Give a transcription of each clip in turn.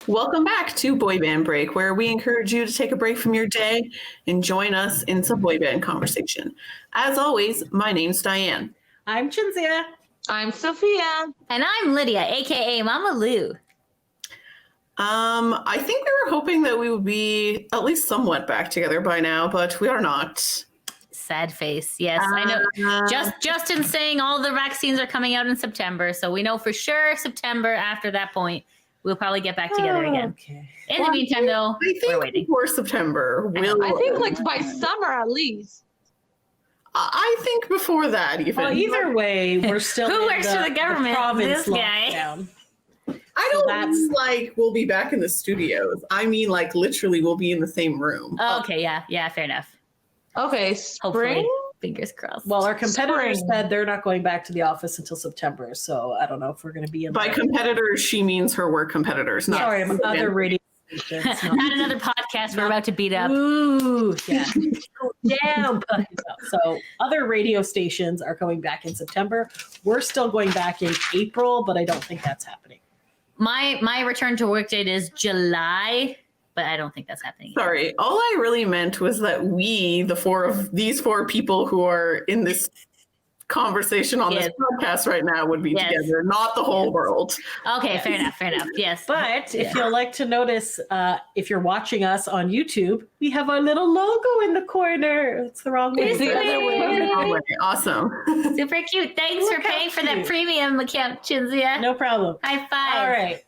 Welcome back to Boy Band Break, where we encourage you to take a break from your day and join us in some boy band conversation. As always, my name's Diane. I'm Chinzia. I'm Sophia. And I'm Lydia, aka Mama Lou. I think we were hoping that we would be at least somewhat back together by now, but we are not. Sad face. Yes, I know. Justin saying all the vaccines are coming out in September, so we know for sure September. After that point, we'll probably get back together again. Okay. In the meantime, though, we're waiting. Before September, I think like by summer at least. I think before that, even. Well, either way, we're still Who in works for the government? province This guy. lockdown. I don't mean like we'll be back in the studios. I mean like literally we'll be in the same room. Okay, yeah, fair enough. Okay, Hopefully, spring? fingers crossed. Well, our competitors Spring. said they're not going back to the office until September, so I don't know if we're going to be in. By competitors, she means her work competitors. Not Sorry, other radio stations. Not another podcast we're about to beat up. Ooh, yeah. Down. So other radio stations are going back in September. We're still going back in April, but I don't think that's happening. My return to work date is July, but I don't think that's happening. Sorry, all I really meant was that we, these four people who are in this conversation on this podcast right now, would be together, not the whole world. Okay, fair enough. Yes. But if you'll like to notice, if you're watching us on YouTube, we have our little logo in the corner. It's the wrong way. It's the other way. Awesome. Super cute. Thanks for paying for that premium account, Chinzia. No problem. High five. All right.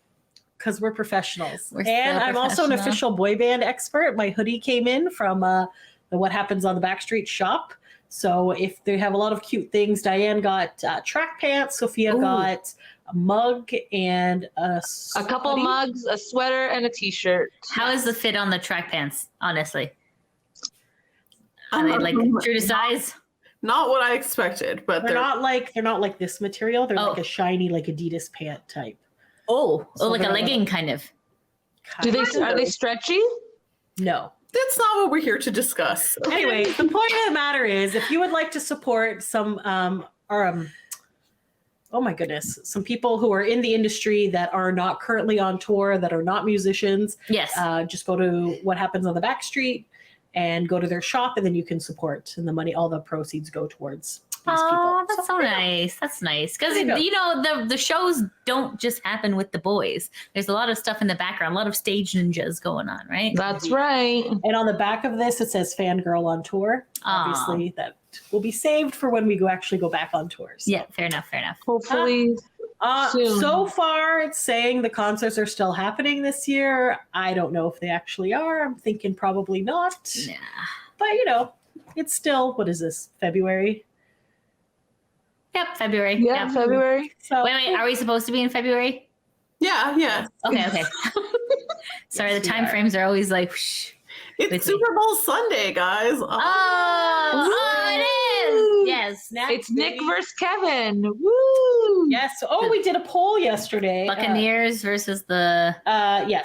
Because we're professionals. We're so and I'm also an professional. official boy band expert. My hoodie came in from the What Happens on the Backstreet shop. So if they have a lot of cute things, Diane got track pants, Sophia got a mug and a couple mugs, a sweater, and a t-shirt. How is the fit on the track pants, honestly? Are they like true to size? Not what I expected, but they're not like this material. They're like Oh. a shiny, like Adidas pant type. Oh, So like a they're legging kind of. Are they stretchy? No. That's not what we're here to discuss. Anyway, the point of the matter is, if you would like to support some, oh my goodness, some people who are in the industry that are not currently on tour, that are not musicians, Yes. just go to What Happens on the Backstreet and go to their shop, and then you can support, and the money, all the proceeds go towards these people. Oh, that's so nice. That's nice. Because, There you go. the shows don't just happen with the boys. There's a lot of stuff in the background, a lot of stage ninjas going on, right? That's right. And on the back of this, it says Fangirl on Tour. Obviously, that will be saved for when we actually go back on tour. So. Yeah, fair enough. Hopefully soon. So far, it's saying the concerts are still happening this year. I don't know if they actually are. I'm thinking probably not. Nah. But, it's still, what is this, February? Yep, February. Yeah, Yep. February. So, Wait, are we supposed to be in February? Yeah. Okay. Sorry, the Yes, we time are. frames are always like, whoosh. It's With me. Super Bowl Sunday, guys. Oh, it is. Yes. It's Nick versus Kevin. Woo! Yes. Oh, we did a poll yesterday. Buccaneers versus the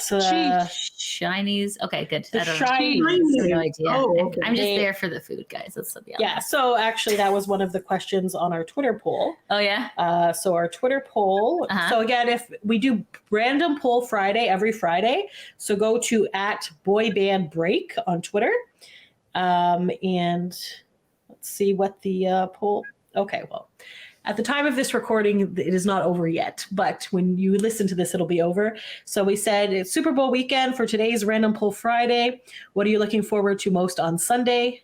So Shinies. Okay, good. The I don't know. Shinies. I have no idea. Oh, okay. I'm just They- there for the food, guys. Let's be honest. Yeah. So actually, that was one of the questions on our Twitter poll. Oh, yeah? So our Twitter poll. Uh-huh. So again, if we do random poll Friday every Friday, so go to @boybandbreak on Twitter, and let's see what the poll. Okay, well, at the time of this recording, it is not over yet, but when you listen to this, it'll be over. So we said it's Super Bowl weekend for today's random poll Friday. What are you looking forward to most on Sunday?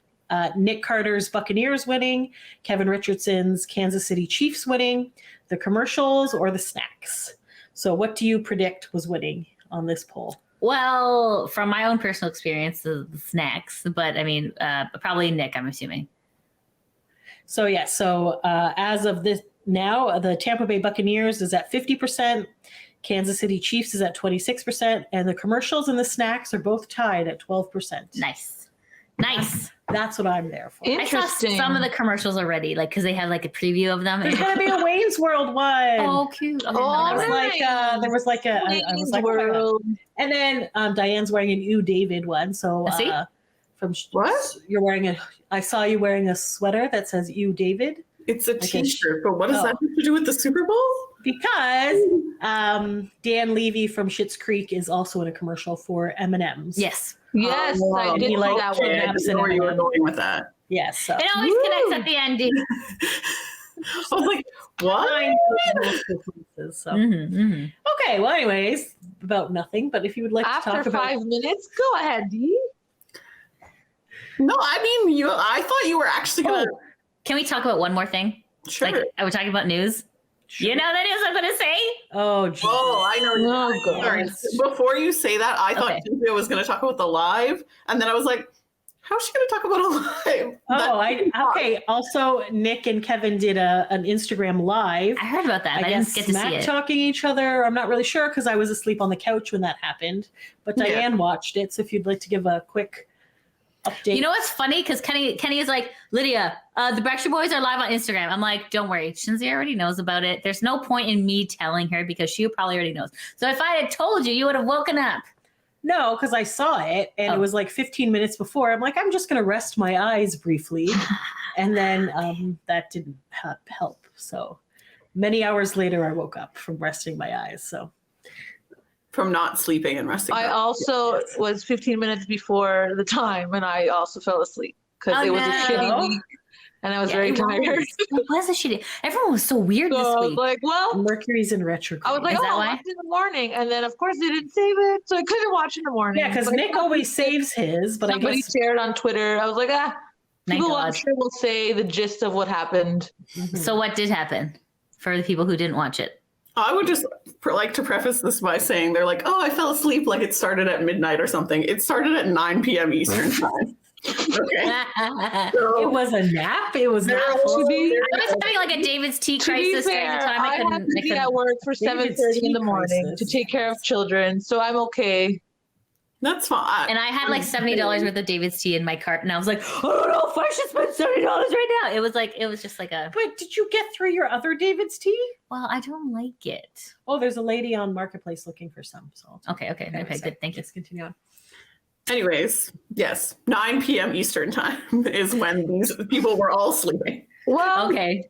Nick Carter's Buccaneers winning, Kevin Richardson's Kansas City Chiefs winning, the commercials, or the snacks. So what do you predict was winning on this poll? Well, from my own personal experience, the snacks, but I mean, probably Nick, I'm assuming. So as of this now, the Tampa Bay Buccaneers is at 50%, Kansas City Chiefs is at 26%, and the commercials and the snacks are both tied at 12%. Nice. That's what I'm there for. I saw Interesting. some of the commercials already, like, because they have like a preview of them. There's gonna be a Wayne's World one. Oh, cute. Okay, Oh, no, There never was mind. I was like, oh my God. World. And then Diane's wearing an Ew David one. So See? What? You're wearing I saw you wearing a sweater that says Ew David. It's a Okay. t-shirt, but what does Oh. that have to do with the Super Bowl? Because Dan Levy from Schitt's Creek is also in a commercial for M&M's. Yes. Yes, I And did he see like that one. I kidnaps didn't know where you were M&M. going with that. Yes. So. It always connects at the end. I was like, what? So. Mm-hmm. Okay, well, anyways, about nothing. But if you would like to After talk about 5 minutes, go ahead, Dee. No, I mean, I thought you were actually going to. Can we talk about one more thing? Sure. Like, are we talking about news? Sure. You know the news I'm going to say? Oh, Jesus. Oh, I know. Oh, God. Sorry. Before you say that, I thought Okay. Cynthia was going to talk about the live, and then I was like, how's she going to talk about a live? Oh, okay. Also, Nick and Kevin did an Instagram live. I heard about that. But I didn't get to see smack it. talking each other. I'm not really sure because I was asleep on the couch when that happened. But Yeah. Diane watched it. So if you'd like to give a quick update. You know what's funny? Because Kenny is like, Lydia, the Backstreet Boys are live on Instagram. I'm like, don't worry. Shinzi already knows about it. There's no point in me telling her because she probably already knows. So if I had told you, you would have woken up. No, because I saw it and it was like 15 minutes before. I'm like, I'm just going to rest my eyes briefly. And then that didn't help. So many hours later, I woke up from resting my eyes. So From not sleeping and resting. I also was 15 minutes before the time, and I also fell asleep because Oh, it was a no. shitty week, and I was very it tired. It was a shitty. Everyone was so weird So I this was week. like, well, Mercury's in retrograde. I was like, Is that oh, why? I'll watch it in the morning, and then of course they didn't save it, so I couldn't watch in the morning. yeah, because But Nick always saves his, but I somebody guess shared on Twitter. I was like, Thank people I'm God. sure will say the gist of what happened. So what did happen for the people who didn't watch it? I would just like to preface this by saying they're like, oh, I fell asleep like it started at midnight or something. It started at 9 p.m. Eastern time. Okay. it was a nap. It was not I was having like a David's tea To be crisis during the fair, time. I have to be at work for David's 7:30 in tea the morning crisis. to take care of children, so I'm okay. That's fine. And I had like $70 worth of David's tea in my cart, and I was like, I don't know if I should spend $70 right now. It was just like a. But did you get through your other David's tea? Well, I don't like it. Oh, there's a lady on Marketplace looking for some. So Okay, sorry. good. Thank you. Let's continue on. Anyways, yes, 9 p.m. Eastern time is when these people were all sleeping. Well, Okay,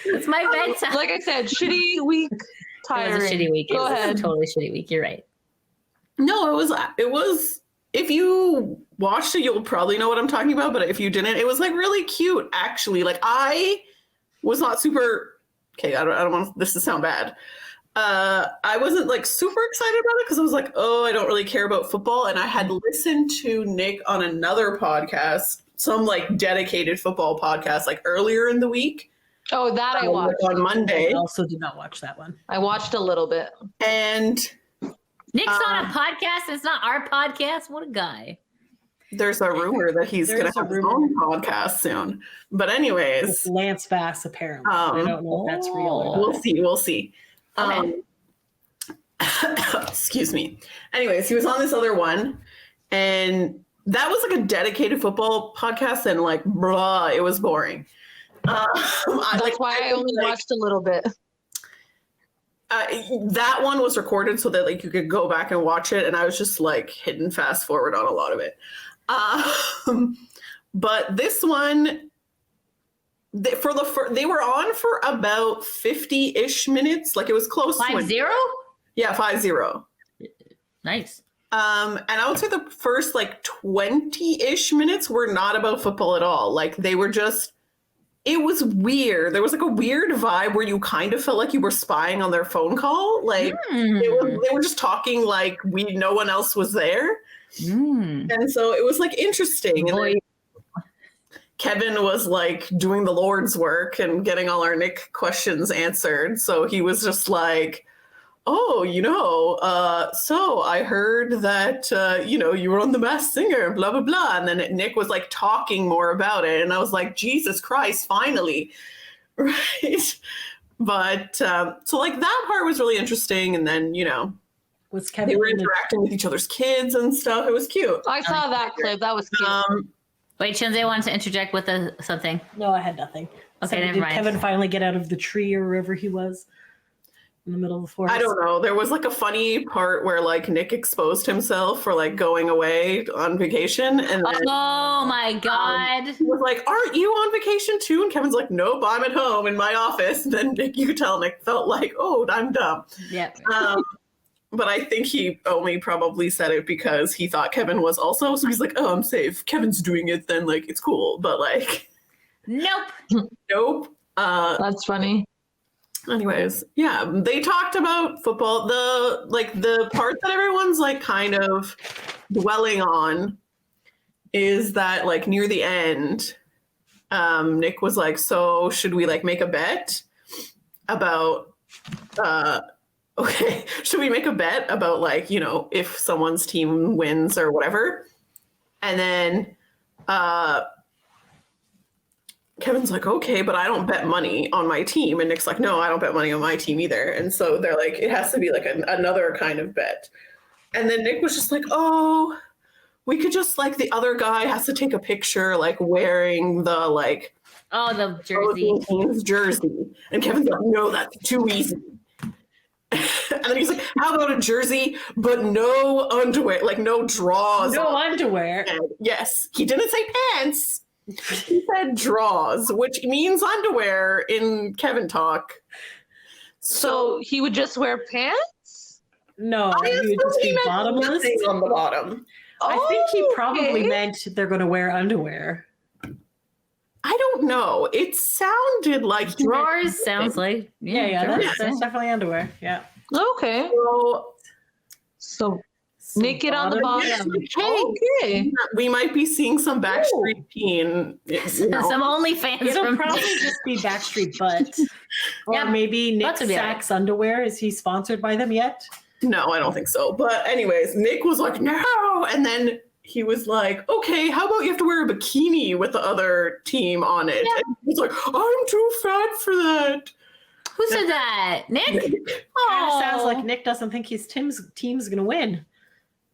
it's my bedtime. like I said, shitty week, It tiring. was a shitty week. Go It was ahead. a totally shitty week. You're right. No, it was, if you watched it, you'll probably know what I'm talking about. But if you didn't, it was like really cute, actually. Like I was not super, okay, I don't want this to sound bad. I wasn't like super excited about it because I was like, oh, I don't really care about football. And I had listened to Nick on another podcast, some like dedicated football podcast, like earlier in the week. Oh, that I watched. On Monday. I also did not watch that one. I watched a little bit. And Nick's on a podcast. It's not our podcast. What a guy. there's a rumor that he's going to have his own podcast soon. But anyways, It's Lance Bass, apparently. I don't know if that's real or not. we'll see. Okay. Excuse me. Anyways, he was on this other one, and that was like a dedicated football podcast, and like, bruh, it was boring. That's why I only watched a little bit. That one was recorded so that like you could go back and watch it, and I was just like hitting fast forward on a lot of it. But this one, they were on for about 50-ish minutes. Like it was close. 5-0? Yeah, 5-0. Nice. And I would say the first like 20-ish minutes were not about football at all. Like they were just, it was weird. There was like a weird vibe where you kind of felt like you were spying on their phone call. Like they were just talking like no one else was there. And so it was like interesting. And then Kevin was like doing the Lord's work and getting all our Nick questions answered. So he was just like, oh, so I heard that, you were on The Masked Singer, blah, blah, blah. And then Nick was like talking more about it. And I was like, Jesus Christ, finally. Right. But so like that part was really interesting. And then, Was Kevin they were interacting with each other's kids and stuff. It was cute. I saw that clip. That was cute. Wait, Shinze wanted to interject with something. No, I had nothing. Okay, So never did mind. Kevin finally get out of the tree or wherever he was? in the middle of the forest? I don't know. There was like a funny part where like Nick exposed himself for like going away on vacation, and then Oh my God. he was like, "Aren't you on vacation too?" And Kevin's like, "Nope, I'm at home in my office." And then Nick, you could tell Nick felt like, "Oh, I'm dumb." Yep. But I think he only probably said it because he thought Kevin was also. So he's like, "Oh, I'm safe. Kevin's doing it, then like it's cool." But like, Nope. nope. That's funny. Anyways, yeah, they talked about football. The part that everyone's like kind of dwelling on is that like near the end, Nick was like, "So should we like make a bet about okay, should we make a bet about like, you know, if someone's team wins or whatever?" And then Kevin's like, "Okay, but I don't bet money on my team." And Nick's like, "No, I don't bet money on my team either." And so they're like, it has to be like another kind of bet. And then Nick was just like, "Oh, we could just like the other guy has to take a picture like wearing the like Oh, the jersey. team's jersey." And Kevin's like, "No, that's too easy." And then he's like, "How about a jersey, but no underwear, like no draws?" No underwear. And yes, he didn't say pants. He said draws, which means underwear in Kevin talk. So he would just wear pants? No, I he would assume just he be meant bottomless. nothing on the bottom. I think he probably Okay. meant they're going to wear underwear. I don't know. It sounded like he meant Drawers sounds like. Yeah, drawers. that's definitely underwear. Yeah. Okay. so, So Some naked on the bottom. hey, Okay. we might be seeing some Backstreet Teen. You know. Some OnlyFans It'll from probably just be Backstreet Butt. Or Yep. maybe Nick Butt would be Sachs underwear. Is he sponsored by them yet? No, I don't think so. But anyways, Nick was like, "No," and then he was like, "Okay, how about you have to wear a bikini with the other team on it?" Yeah. And he's like, "I'm too fat for that." Who said that? Nick? Kind of Oh, sounds like Nick doesn't think his team's going to win.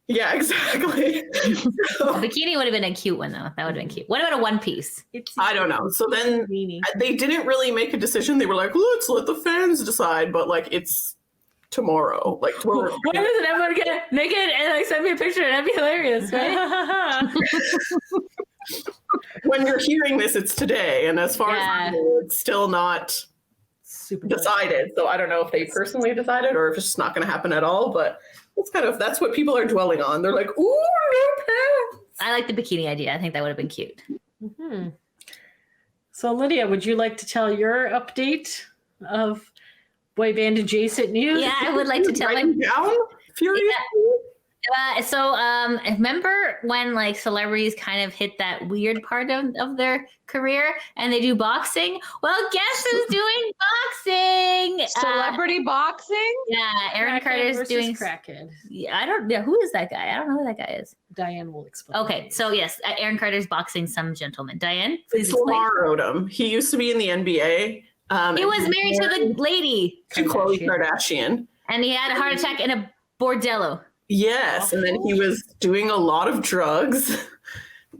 Yeah, exactly. A bikini would have been a cute one, though. That would have been cute. What about a one piece? I don't know. So then Weenie. they didn't really make a decision. They were like, "Let's let the fans decide," but like it's tomorrow. Like tomorrow. When does everyone get naked and like send me a picture? That'd be hilarious, right? When you're hearing this, it's today, and as far as I know, it's still not Super decided. So I don't know if they personally decided or if it's just not going to happen at all. But that's what people are dwelling on. They're like, "Ooh, no pants." I like the bikini idea. I think that would have been cute. Mhm. So, Lydia, would you like to tell your update of boy band adjacent news? Yeah, I would like to tell Writing down furiously. Remember when like celebrities kind of hit that weird part of their career and they do boxing? Well, guess who's doing boxing? Celebrity boxing? Yeah, Aaron Crackhead Carter's versus doing. Crackhead. Yeah, I don't. Yeah, who is that guy? I don't know who that guy is. Diane will explain. Okay, so yes, Aaron Carter's boxing some gentleman. Diane, please It's explain. Lamar Odom. He used to be in the NBA. He was married to the lady, to Khloe Kardashian. and he had a heart attack in a bordello. Yes, and then he was doing a lot of drugs.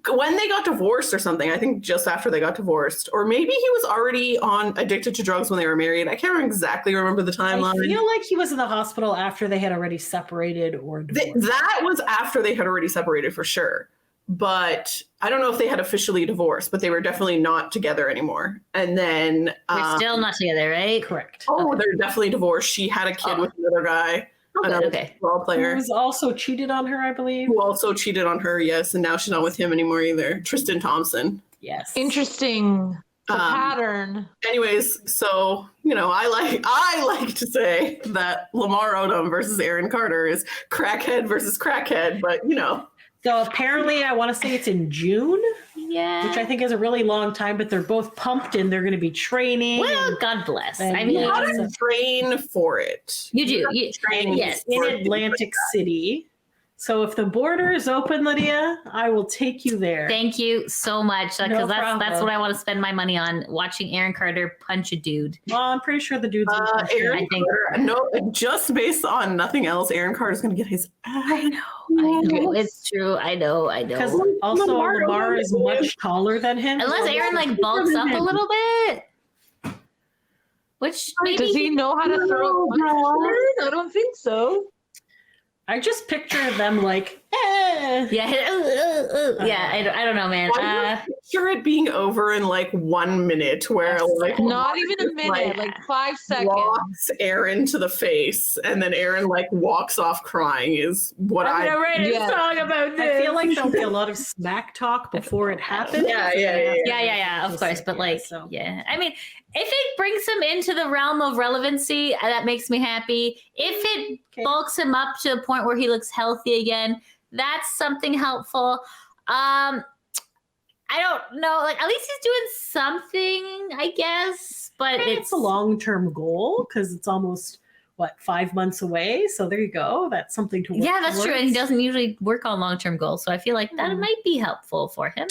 When they got divorced or something, I think just after they got divorced, or maybe he was already addicted to drugs when they were married. I can't exactly remember the I timeline. feel like he was in the hospital after they had already separated or divorced. That was after they had already separated for sure. But I don't know if they had officially divorced, but they were definitely not together anymore. And then They're still not together, right? Correct. they're definitely divorced. She had a kid Oh. with another guy, Oh, good, another okay. football Who player. was also cheated on her, I believe. Who also cheated on her, yes, and now she's not with him anymore either. Tristan Thompson. Yes. Interesting. The pattern. Anyways, so I like to say that Lamar Odom versus Aaron Carter is crackhead versus crackhead, but So apparently, I want to say it's in June, Yeah. which I think is a really long time, but they're both pumped and they're going to be training. Well, God bless. And I mean, yeah. you gotta train for it. you do. You, Train yes. in for it. Atlantic City. So if the border is open, Lydia, I will take you there. Thank you so much, because No that's problem. what I want to spend my money on, watching Aaron Carter punch a dude. Well, I'm pretty sure the dude's Aaron I think- Carter, no, just based on nothing else, Aaron Carter's gonna get his. I know. It's true. I know. because Lamar also Lamar Odom is much taller than him. Unless so- Aaron like bulks up a little bit. which Does he know how to throw a punch? I don't think so. I just picture them like, eh. Yeah, yeah. I don't know, man. I picture it being over in like 1 minute, where like Not even a minute, like 5 seconds. walks Aaron to the face, and then Aaron like walks off crying. Is what I'm gonna write a song about this. I feel like there'll be a lot of smack talk before it happens. Yeah, of course. But like, so. yeah. I mean, if it brings him into the realm of relevancy, that makes me happy. If it bulks him up to a point where he looks healthy again, that's something helpful. I don't know. Like, at least he's doing something, I guess. But it's a long-term goal because it's almost 5 months away. So there you go. That's something to work yeah, that's true. And he doesn't usually work on long-term goals, so I feel like that might be helpful for him.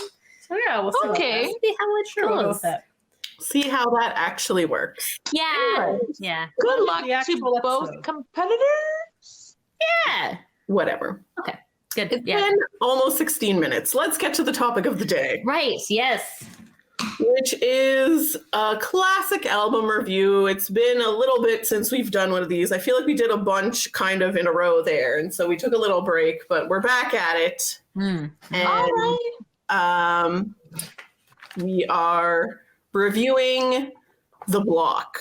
So yeah, we'll see. Okay. See how it We'll go goes. with that. See how that actually works. Yeah, Anyway. yeah, Good luck The to actual both episode. competitors. yeah. Whatever. Good. It's Yeah. been almost 16 minutes. Let's get to the topic of the day, Right. Yes. which is a classic album review. It's been a little bit since we've done one of these. I feel like we did a bunch kind of in a row there, and so we took a little break, but we're back at it. Mm. And we are reviewing The Block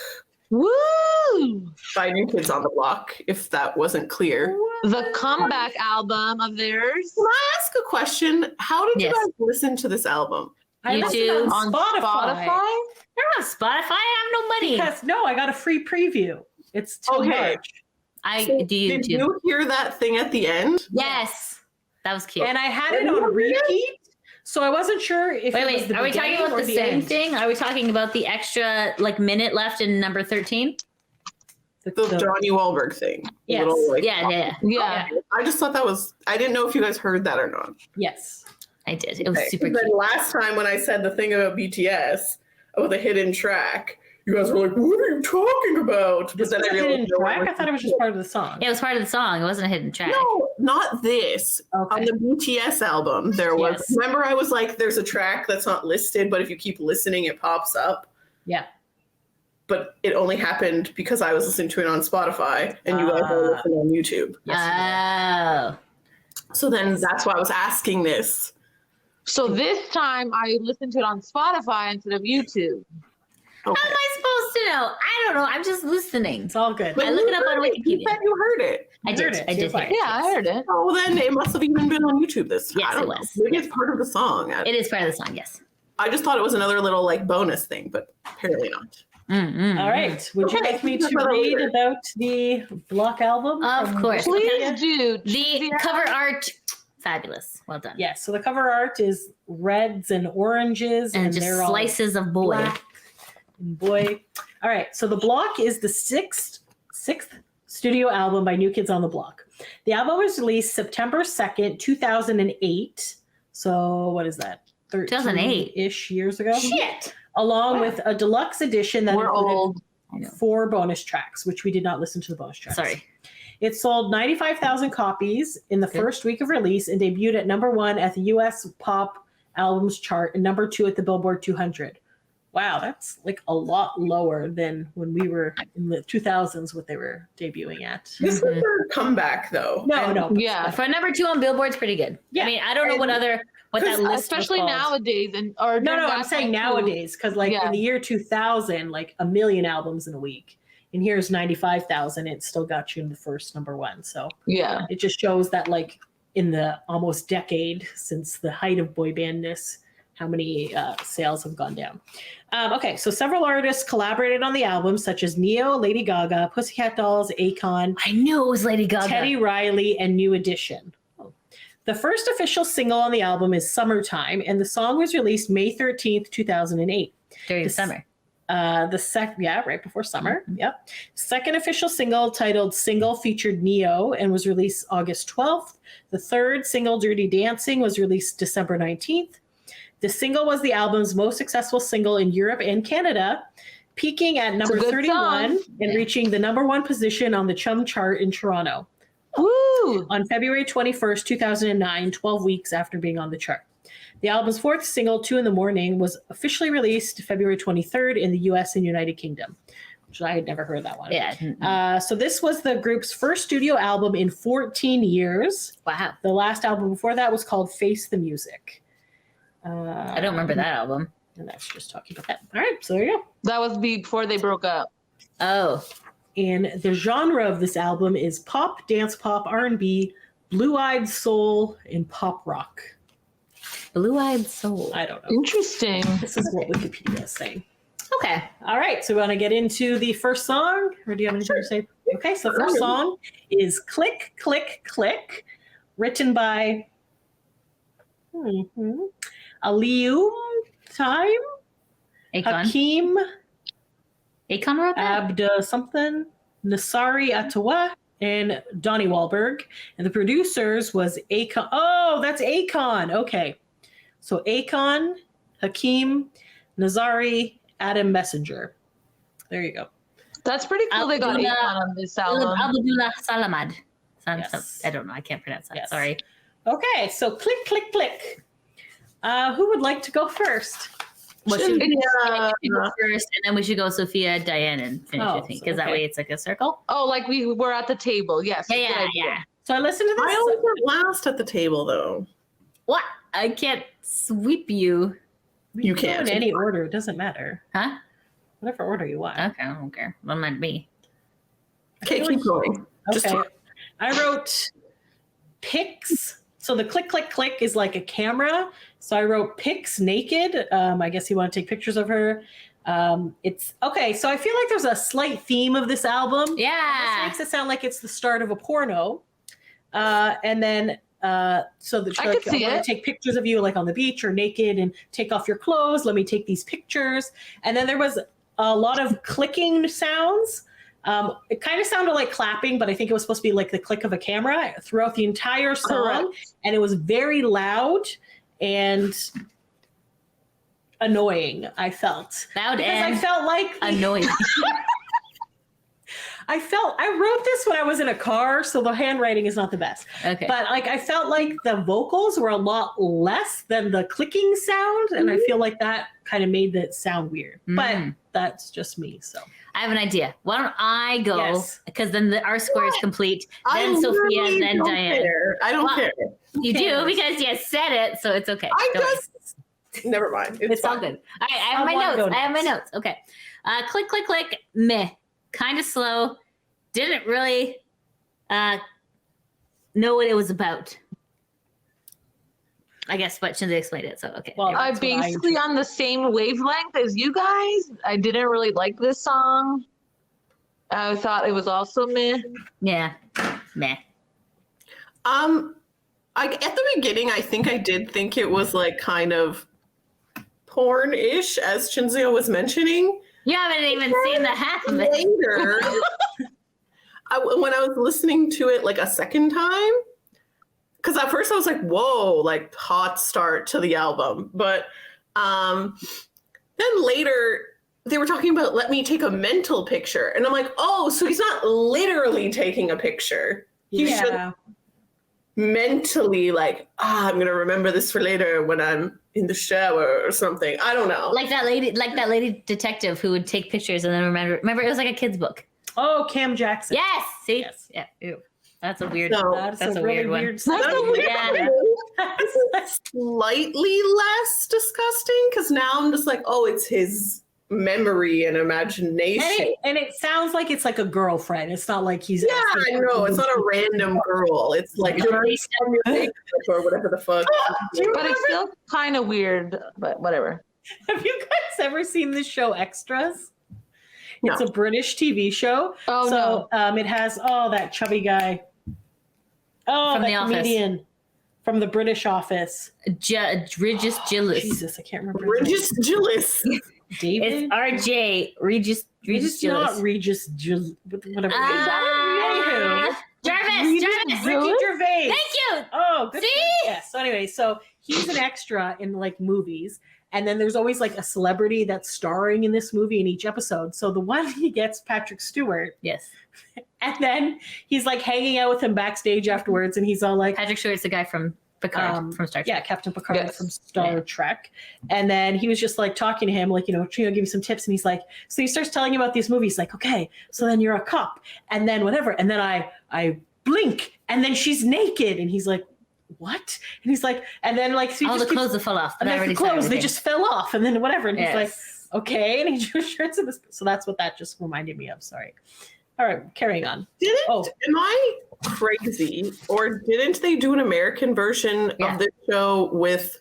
Woo! by New Kids on the Block, if that wasn't clear. The comeback album of theirs. Can I ask a question? How did Yes. you guys listen to this album? I listened YouTube, on On Spotify. You're on Spotify. I have no money. Because no, I got a free preview. It's till Okay. March. I So do YouTube. Did you hear that thing at the end? Yes. That was cute. And I had it on repeat. So I wasn't sure if it was Wait. the Are we talking beginning about or the same end. thing? Are we talking about the extra minute left in number 13? The Johnny Wahlberg thing. The Yes. Yeah. Yeah. I just thought that was, I didn't know if you guys heard that or not. Yes. I did. It was Okay. super And then cute. last time when I said the thing about BTS, about the hidden track, you guys were like, what are you talking about? But This then was I a realized hidden no one track. I thought it was just part of the song. It was part of the song. It wasn't a hidden track. No, not this. On Okay. the BTS album, there was. Yes. Remember, I was like, "There's a track that's not listed, but if you keep listening, it pops up." Yeah. But it only happened because I was listening to it on Spotify, and you guys were listening on YouTube. Oh. So then that's why I was asking this. So this time I listened to it on Spotify instead of YouTube. How Okay. am I supposed to know? I don't know. I'm just listening. It's all good. I look it up on You Wikipedia. said you heard it. I You did. heard it. I You're did fine. hear it. Yeah, I heard it. Oh, then it must have even been on YouTube this time. Yes, I don't it know. was. Maybe it's part of the song. It is part of the song, yes. I just thought it was another little like bonus thing, but apparently not. All right. Would you Okay, like me that's to what I read heard. about the Block album? Of from course. Wikipedia? Please do. The cover art, fabulous. Well done. Yes. So the cover art is reds and oranges, And just they're all slices of boy. black and boy. All right. So The Block is the sixth studio album by New Kids on the Block. The album was released September 2nd, 2008. So what is that? 2008 ish years ago. Shit. Along with a deluxe edition that We're included old. I know. 4 bonus tracks, which we did not listen to the bonus tracks. Sorry. It sold 95,000 copies in the Good. first week of release and debuted at number 1 at the US Pop Albums chart and number 2 at the Billboard 200. Wow, that's like a lot lower than when we were in the 2000s, what they were debuting at. This was their comeback, though. No. Yeah. For number 2 on Billboard's pretty good. Yeah. I mean, I don't know what that list was Especially called. nowadays. And No, or during I'm that saying time, too. nowadays, because like Yeah. in the year 2000, like 1 million albums in a week. And here's 95,000. It still got you in the first number 1. So Yeah. it just shows that like in the almost decade since the height of boy bandness, how many sales have gone down. Okay, so several artists collaborated on the album, such as Neo, Lady Gaga, Pussycat Dolls, Akon, I knew it was Lady Gaga. Teddy Riley, and New Edition. The first official single on the album is Summertime, and the song was released May 13th, 2008. during the This- summer. Right before summer. Yep. Second official single titled Single featured Neo and was released August 12th. The third single, Dirty Dancing, was released December 19th. The single was the album's most successful single in Europe and Canada, peaking at number good 31 song. and reaching the number 1 position on the Chum chart in Toronto Woo! on February 21st, 2009, 12 weeks after being on the chart. The album's fourth single, 2 in the Morning, was officially released February 23rd in the US and United Kingdom. which I had never heard that one. Yeah. So this was the group's first studio album in 14 years. Wow. The last album before that was called Face the Music. I don't remember that album. And that's just talking about that. All right, so there you go. That was before they broke up. Oh. And the genre of this album is pop, dance pop, R&B, blue-eyed soul, and pop rock. Blue-eyed soul. I don't know. Interesting. This is what Wikipedia is saying. Okay. All right, so we want to get into the first song, or do you have anything to say? Okay, so the first song is Click, Click, Click, written by Alium Time, Hakeem Akon wrote that? Abda something, Nasari Atawa, and Donnie Wahlberg. And the producers was Akon. Oh, that's Akon. Okay. So Akon, Hakeem, Nazari, Adam Messenger. There you go. That's pretty cool. They got Abdullah- Akon on this album. Abdullah Salamad. Yes. I don't know. I can't pronounce that. Yes. Sorry. Okay, so click, click, click. Who would like to go first? Well, should we Yeah. go first, and then we should go Sophia, Diane, and finish Oh, with me, because that okay. way it's like a circle. Oh, like we were at the table. Yes. good idea. Yeah. So I listened to this. I always went last at the table, though. What? I can't sweep you. You can go can't. in any order. It doesn't matter. Huh? Whatever order you want. Okay, I don't care. Don't mind me. Okay, keep going. Just Okay. talk. I wrote pics. So the click, click, click is like a camera. So I wrote pics naked. I guess you want to take pictures of her. It's okay. So I feel like there's a slight theme of this album. This Yeah. makes it sound like it's the start of a porno. And then so the I could see want it. to take pictures of you like on the beach or naked and take off your clothes. Let me take these pictures. And then there was a lot of clicking sounds. It kind of sounded like clapping, but I think it was supposed to be like the click of a camera throughout the entire song. Correct. And it was very loud and annoying, I felt. Loud Because and I felt like annoying. I wrote this when I was in a car, so the handwriting is not the best. Okay. But like I felt like the vocals were a lot less than the clicking sound, and I feel like that kind of made it sound weird. But Mm. that's just me. So I have an idea. Why don't I go? Yes. Because then our square is complete. I Then Sophia, really then don't Diane. care. I don't Well, care. You do cares? because you said it, so it's okay. I Don't worry. just never mind. It's all fine. good. All right, I have my Someone notes. go I have my next. notes. Okay. Click, click, click. Meh. Kind of slow. Didn't really know what it was about. I guess, but Shinzi explained it, so okay. Well, I'm That's what I basically on the same wavelength as you guys. I didn't really like this song. I thought it was also meh. Yeah. Meh. At the beginning, I think I did think it was like kind of porn-ish, as Shinzio was mentioning. You haven't even seen the half of it. Later, when I was listening to it like a second time, because at first I was like, "Whoa!" Like hot start to the album, but then later they were talking about let me take a mental picture, and I'm like, "Oh, so he's not literally taking a picture. He's just yeah. mentally like, I'm gonna remember this for later when I'm in the shower or something. I don't know. Like that lady detective who would take pictures and then remember it was like a kid's book. Oh, Cam Jackson. Yes. See? Yes. Yeah. Ew. That's a weird. No. That's a really weird one. weird. That's song. a weird Yeah. It's slightly less disgusting because now I'm just like, oh, it's his memory and imagination. And it sounds like it's like a girlfriend. It's not like he's Yeah, I know. It's not a random girl. It's like Yeah. or whatever the fuck. Do you But it's remember- still kind of weird, but whatever. Have you guys ever seen the show Extras? No. It's a British TV show. Oh, so it has that chubby guy. Oh, From that The Office. comedian from the British Office. Regis Gillis. Jesus, I can't remember. his Regis Gillis. name. David. It's RJ Regis It's Gillis. not Regis Gillis. Whatever. Ah, Jarvis. Ricky Gervais. Thank you. Oh, good. See? Yeah. So anyway, so he's an extra in like movies, and then there's always like a celebrity that's starring in this movie in each episode. So the one he gets Patrick Stewart, Yes. and then he's like hanging out with him backstage afterwards, and he's all like, Patrick Stewart's the guy from Picard from Star Trek. Yeah, Captain Picard Yes. from Star Trek. And then he was just like talking to him, like, give me some tips. And he's like, so he starts telling him about these movies, like, okay, so then you're a cop, and then whatever. And then I blink, and then she's naked. And he's like, what? And he's like, and then like, so All the clothes that fell off. and I then already the saw clothes, they everything. just fell off, and then whatever. And he's like, Yes. okay. And he just shirts in this. So that's what that just reminded me of. Sorry. All right, carrying on. Am I crazy, or didn't they do an American version Yeah. of this show with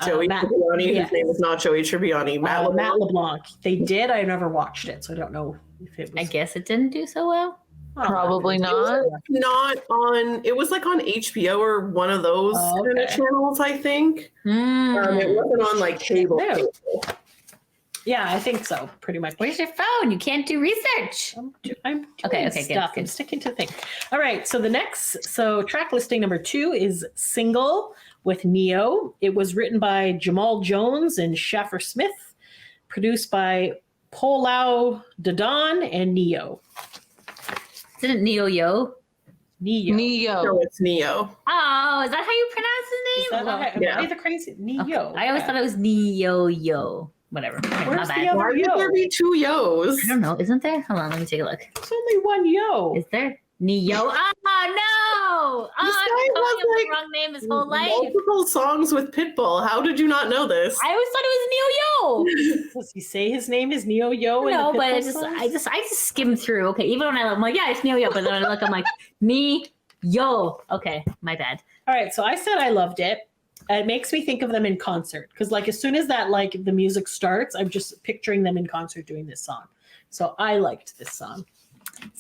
Joey Matt- Tribbiani, yeah. whose name is not Joey Tribbiani? Matt LeBlanc? Matt LeBlanc. They did. I never watched it, so I don't know if it was. I guess it didn't do so well. Probably It not. was not on. It was like on HBO or one of those Oh, kind of okay. channels, I think. Mm. It wasn't on like cable. No. Yeah, I think so. Pretty much. Where's your phone? You can't do research. I'm doing Okay, good, stuff. I'm good. sticking to things. All right. So track listing number 2 is Single with Neo. It was written by Jamal Jones and Shaffer Smith, produced by Paul Dodon and Neo. Isn't it Neo Yo? Neo. No, Neo. it's Neo. Oh, is that how you pronounce Is his that name? am I the crazy Neo? Okay. I always thought it was Neo Yo. Whatever. Okay, my Where's the bad. other Why would Yo? there be 2 Yos? I don't know. Isn't there? Hold on. Let me take a look. There's only one Yo. Is there? Neo. Oh, no. Oh, This I've guy been calling was, him like, the wrong name his whole life. Multiple songs with Pitbull. How did you not know this? I always thought it was Neo Yo. Does he say his name is Neo Yo? in No, the but Pitbull I songs? just skim through. Okay, even when I'm like, yeah, it's Neo Yo, but then I look, I'm like, Yo. Okay, my bad. All right, so I said I loved it. It makes me think of them in concert because, like, as soon as that, like, the music starts, I'm just picturing them in concert doing this song. So I liked this song.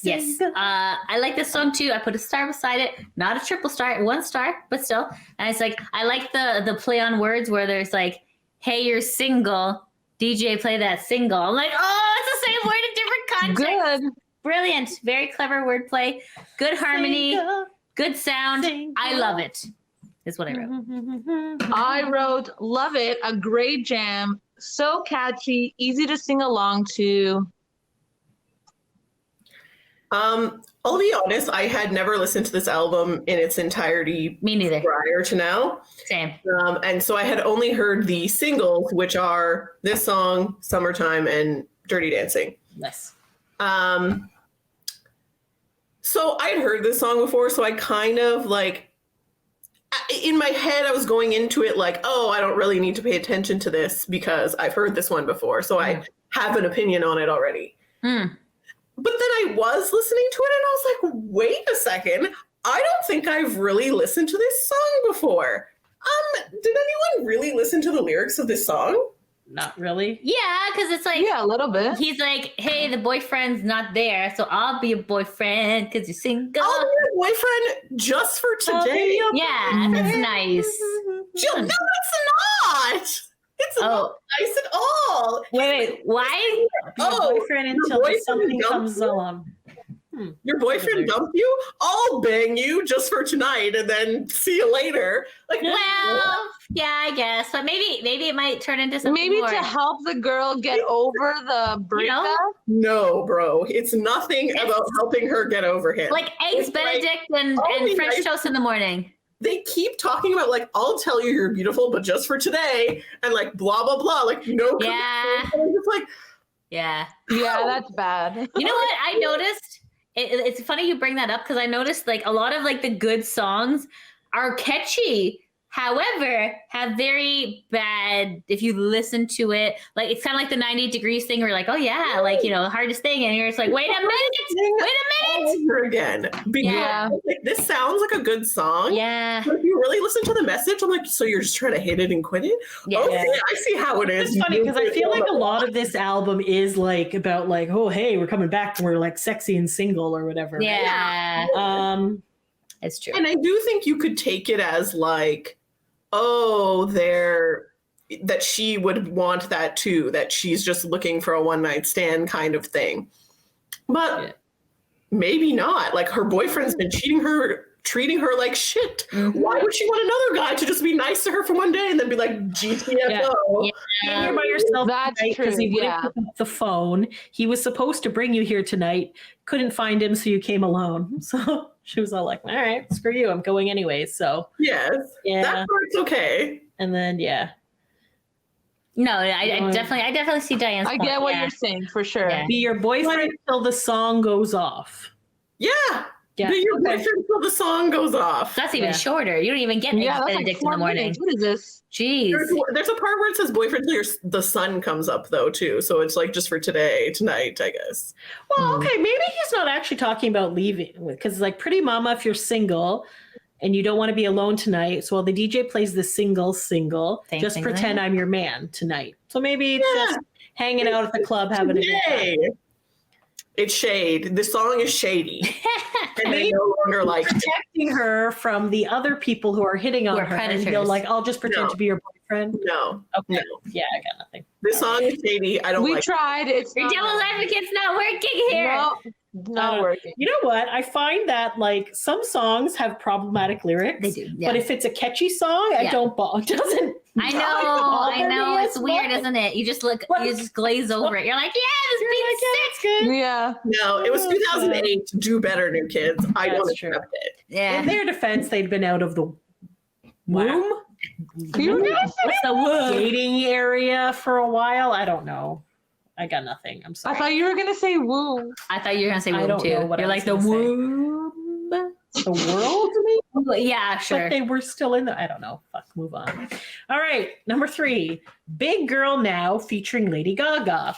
Yes, Single. I like this song too. I put a star beside it, not a triple star, 1 star, but still. And it's like I like the play on words where there's like, "Hey, you're single, DJ, play that single." I'm like, oh, it's the same word in different context. Good. Brilliant, very clever wordplay, good harmony, Single, good sound. single. I love it. Is what I wrote. I wrote, love it, a great jam, so catchy, easy to sing along to. I'll be honest, I had never listened to this album in its entirety Me neither. prior to now. Same. And so I had only heard the singles, which are this song, Summertime, and Dirty Dancing. Yes. So I'd heard this song before, so I kind of like, in my head, I was going into it like, oh, I don't really need to pay attention to this because I've heard this one before, so I have an opinion on it already. Mm. But then I was listening to it and I was like, wait a second, I don't think I've really listened to this song before. Did anyone really listen to the lyrics of this song? Not really. Yeah, because it's like, Yeah, a little bit. he's like, hey, the boyfriend's not there, so I'll be a boyfriend because you're single. I'll be your boyfriend just for I'll be today. your Yeah, that's nice. Jill, no, it's not. It's Oh. not nice at all. Wait, why? Be a boyfriend your until boyfriend something dumped comes you? along. Your boyfriend dumped you? I'll bang you just for tonight and then see you later. Like, Well, yeah, I guess, but maybe it might turn into something Maybe more. to help the girl get over the breakup. no, bro. It's nothing about helping her get over him. Like eggs It's like, Benedict and only French nice- toast in the morning. they keep talking about like, I'll tell you you're beautiful, but just for today, and like blah blah blah. Like no, Yeah. And I'm just like, Yeah. Yeah, that's bad. You know what I noticed? It's funny you bring that up because I noticed like a lot of like the good songs are catchy. However, have very bad, if you listen to it, like it's kind of like the 98 Degrees thing where you're like, oh yeah, like, you know, hardest thing. And you're just like, wait a minute. all over again. Because Yeah. like, this sounds like a good song. Yeah. But if you really listen to the message, I'm like, so you're just trying to hit it and quit it? Yeah. Okay, I see how it is. It's funny because I feel like a lot of this album is like about like, oh hey, we're coming back and we're like sexy and single or whatever. right? Yeah. It's true. And I do think you could take it as like, oh, that she would want that too, that she's just looking for a one night stand kind of thing. But Yeah. maybe not. Like her boyfriend's been treating her like shit. Mhm. Why would she want another guy to just be nice to her for one day and then be like GTFO? You're here by yourself That's because he true, wouldn't yeah. pick up the phone. He was supposed to bring you here tonight, couldn't find him, so you came alone. So She was all like, all right, screw you, I'm going anyways. So Yes. yeah. That part's okay. And then yeah. No, I definitely see Diane's I point. get what Yeah. you're saying for sure. Yeah. Be your boyfriend until the song goes off. Yeah. Yeah. Be your Okay. boyfriend until the song goes off. That's even Yeah. shorter. You don't even get Yeah, Eggs that's like Benedict in 4 the morning. minutes. What is this? Jeez. There's a part where it says boyfriend till the sun comes up though too. So it's like just for tonight, I guess. Well, okay, maybe he's not actually talking about leaving because like Pretty Mama, if you're single and you don't want to be alone tonight, so while the DJ plays the single, Same just thing, pretend right? I'm your man tonight. So maybe it's just hanging out at the club having a good time. Yay. It's shade. The song is shady. And they Maybe no longer like it. protecting her from the other people who are hitting on Who are her. And predators. feel like, I'll just pretend No. to be your boyfriend. No. Okay. No. Yeah, I got nothing. This song is shady. I don't We like tried. It's Your not devil's advocate's not working here. No, not working. You know what? I find that like some songs have problematic lyrics. They do. Yeah. But if it's a catchy song, I Yeah. don't it doesn't. I bother know. me It's as weird, much. isn't it? You just look, What? you just glaze over it. You're like, yeah, this You're like, beat's yeah, sick. that's good. Yeah. No, it was 2008. Do better, new kids. I don't That's true. accept it. Yeah. In their defense, they'd been out of the womb, You were gonna say- What's the word? dating area for a while. I don't know. I got nothing. I'm I sorry. thought you were gonna say woo. I thought you were gonna say I womb don't too. know what I You're was like the gonna say. womb. The world, maybe? Yeah, sure. But they were still in the. I don't know. Fuck, move on. All right, number 3, Big Girl Now featuring Lady Gaga.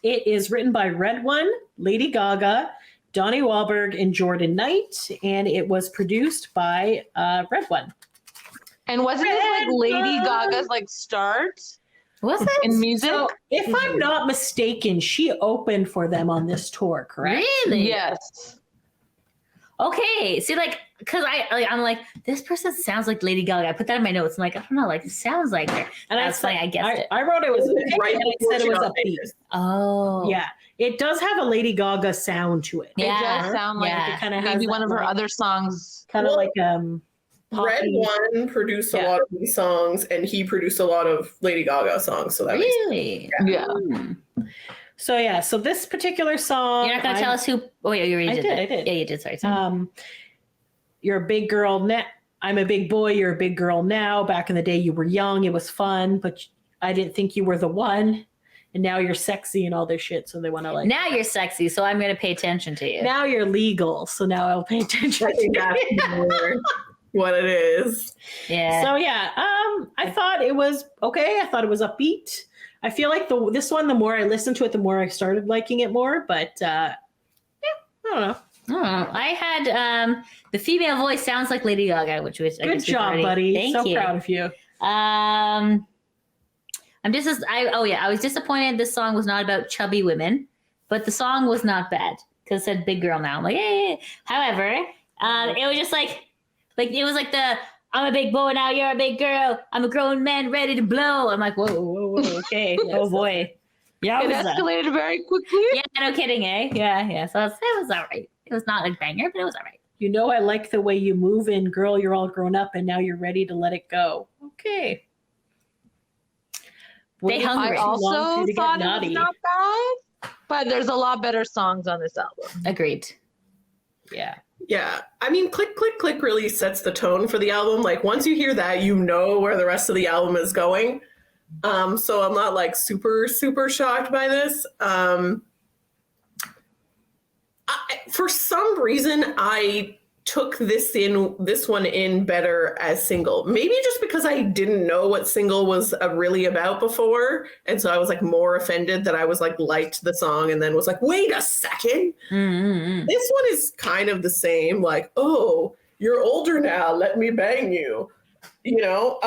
It is written by Red One, Lady Gaga, Donnie Wahlberg, and Jordan Knight, and it was produced by Red One. And wasn't this like Lady Gaga's like start Was it? in music? So, if I'm not mistaken, she opened for them on this tour, correct? Really? Yes. Okay. See, like, cause I'm like, this person sounds like Lady Gaga. I put that in my notes. I'm like, I don't know, like, it sounds like her. And That's funny. I guessed it. I wrote it was okay, Right and I before said it she was got upbeat. famous. Oh. Yeah, it does have a Lady Gaga sound to it. Yeah. It does sound like Yeah. It kind of maybe one of her other songs. kind of Well, like Red poppy. One produced a Yeah. lot of these songs, and he produced a lot of Lady Gaga songs. So that makes Really? Yeah. Hmm. So yeah, so this particular song. You're not gonna tell us who? Oh, yeah, you already I did. did, that. I did. Yeah, you did. Sorry. You're a big girl now. I'm a big boy. You're a big girl now. Back in the day, you were young. It was fun, but I didn't think you were the one. And now you're sexy and all this shit. So they want to like. Now you're sexy, so I'm gonna pay attention to you. Now you're legal. So now I'll pay attention. I think that's more what it is. Yeah. So yeah, I thought it was okay. I thought it was upbeat. I feel like this one, the more I listened to it, the more I started liking it more. But yeah, I don't know. I had the female voice sounds like Lady Gaga, which was I Good guess we've job, already- buddy. Thank So you. proud of you. I'm just I was disappointed this song was not about chubby women, but the song was not bad because it said big girl now. I'm like, yeah. However, it was just like it was like the I'm a big boy now, you're a big girl. I'm a grown man ready to blow. I'm like, whoa, okay. Oh boy. Yeah, It escalated very quickly. yeah, no kidding, eh? Yeah. So it was all right. It was not a banger, but it was all right. You know, I like the way you move in, girl. You're all grown up and now you're ready to let it go. Okay. They hungry. I Too long for also you to get thought it naughty. was not bad, but there's a lot better songs on this album. Agreed. Yeah. Yeah. I mean, Click, Click, Click really sets the tone for the album. Like, once you hear that, you know where the rest of the album is going. So I'm not like super, super shocked by this. For some reason, I took this one in better as single. Maybe just because I didn't know what single was really about before. And so I was like more offended that I was like liked the song and then was like, wait a second. Mm-hmm. This one is kind of the same, like, oh, you're older now, let me bang you, you know?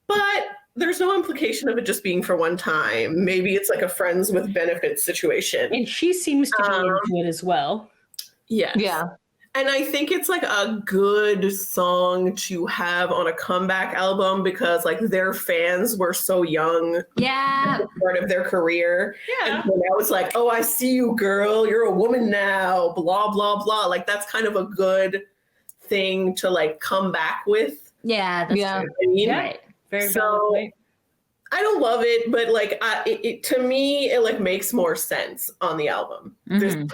But there's no implication of it just being for one time. Maybe it's like a friends with benefits situation. And she seems to be into it as well. Yes. Yeah. And I think it's like a good song to have on a comeback album because like their fans were so young. Yeah. Part of their career. Yeah. And so now it's like, oh, I see you, girl. You're a woman now. Blah, blah, blah. Like that's kind of a good thing to like come back with. Yeah. That's Yeah. true. I mean, Right. Very So- valid point. I don't love it, but like to me, it like makes more sense on the album. This- Mhm.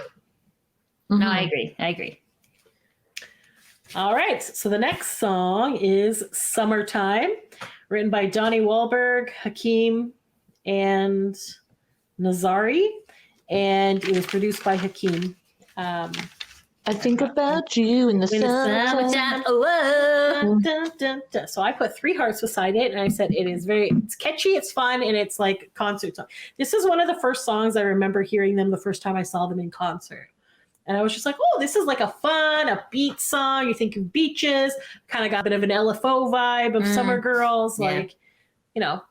Mm-hmm. No, I agree. All right. So the next song is Summertime, written by Donnie Wahlberg, Hakeem, and Nazari. And it was produced by Hakeem. I think about you in the summertime. Whoa. Dun, dun, dun. So I put 3 hearts beside it, and I said it's catchy, it's fun, and it's like concert song. This is one of the first songs I remember hearing them the first time I saw them in concert. And I was just like, oh, this is like a fun, upbeat song. You think of beaches, kind of got a bit of an LFO vibe of Summer Girls, Yeah. like, you know.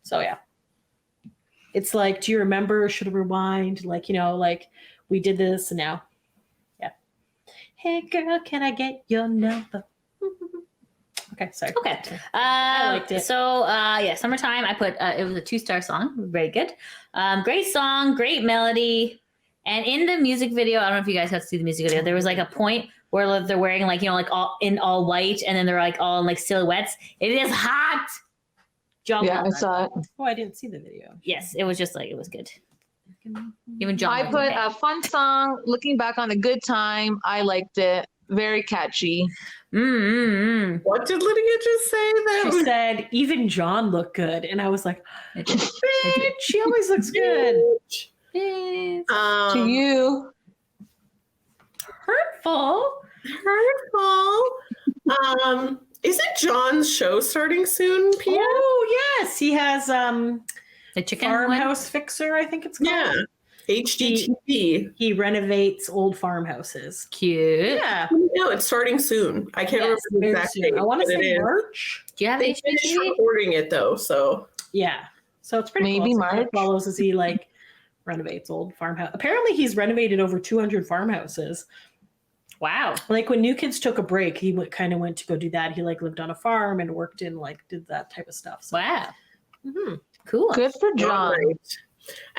So yeah. It's like, do you remember? Should rewind? Like, you know, like we did this and now. Yeah. Hey girl, can I get your number? Okay, sorry. Okay. I liked it. So, Summertime, I put, it was a 2-star song. Very good. Great song, great melody. And in the music video, I don't know if you guys got to see the music video, there was like a point where they're wearing like, you know, like all white, and then they're like all in like silhouettes. It is hot. John, Yeah, I saw it. Oh, I didn't see the video. Yes, it was just like, it was good. Even John. I was put okay. a fun song. Looking back on a good time, I liked it. Very catchy. What did Lydia just say? That She said, even John looked good. And I was like, It did. bitch, she always looks good. To you. Hurtful. hurtful. Isn't John's show starting soon, Pia? Oh, yes. He has The chicken one? Farmhouse Fixer, I think it's called. Yeah. HGTV. He renovates old farmhouses. Cute. Yeah. No, it's starting soon. I can't Yes, remember the very exact soon. date. I want to but it say is. March. Do you have They finished HGTV? recording it though, so Yeah. So it's pretty Maybe cool. So March. it follows as he like renovates old farmhouse. Apparently he's renovated over 200 farmhouses. Wow. Like when New Kids took a break, he kind of went to go do that. He like lived on a farm and worked in like did that type of stuff. So, Wow. mhm. Cool. Good for not John. great.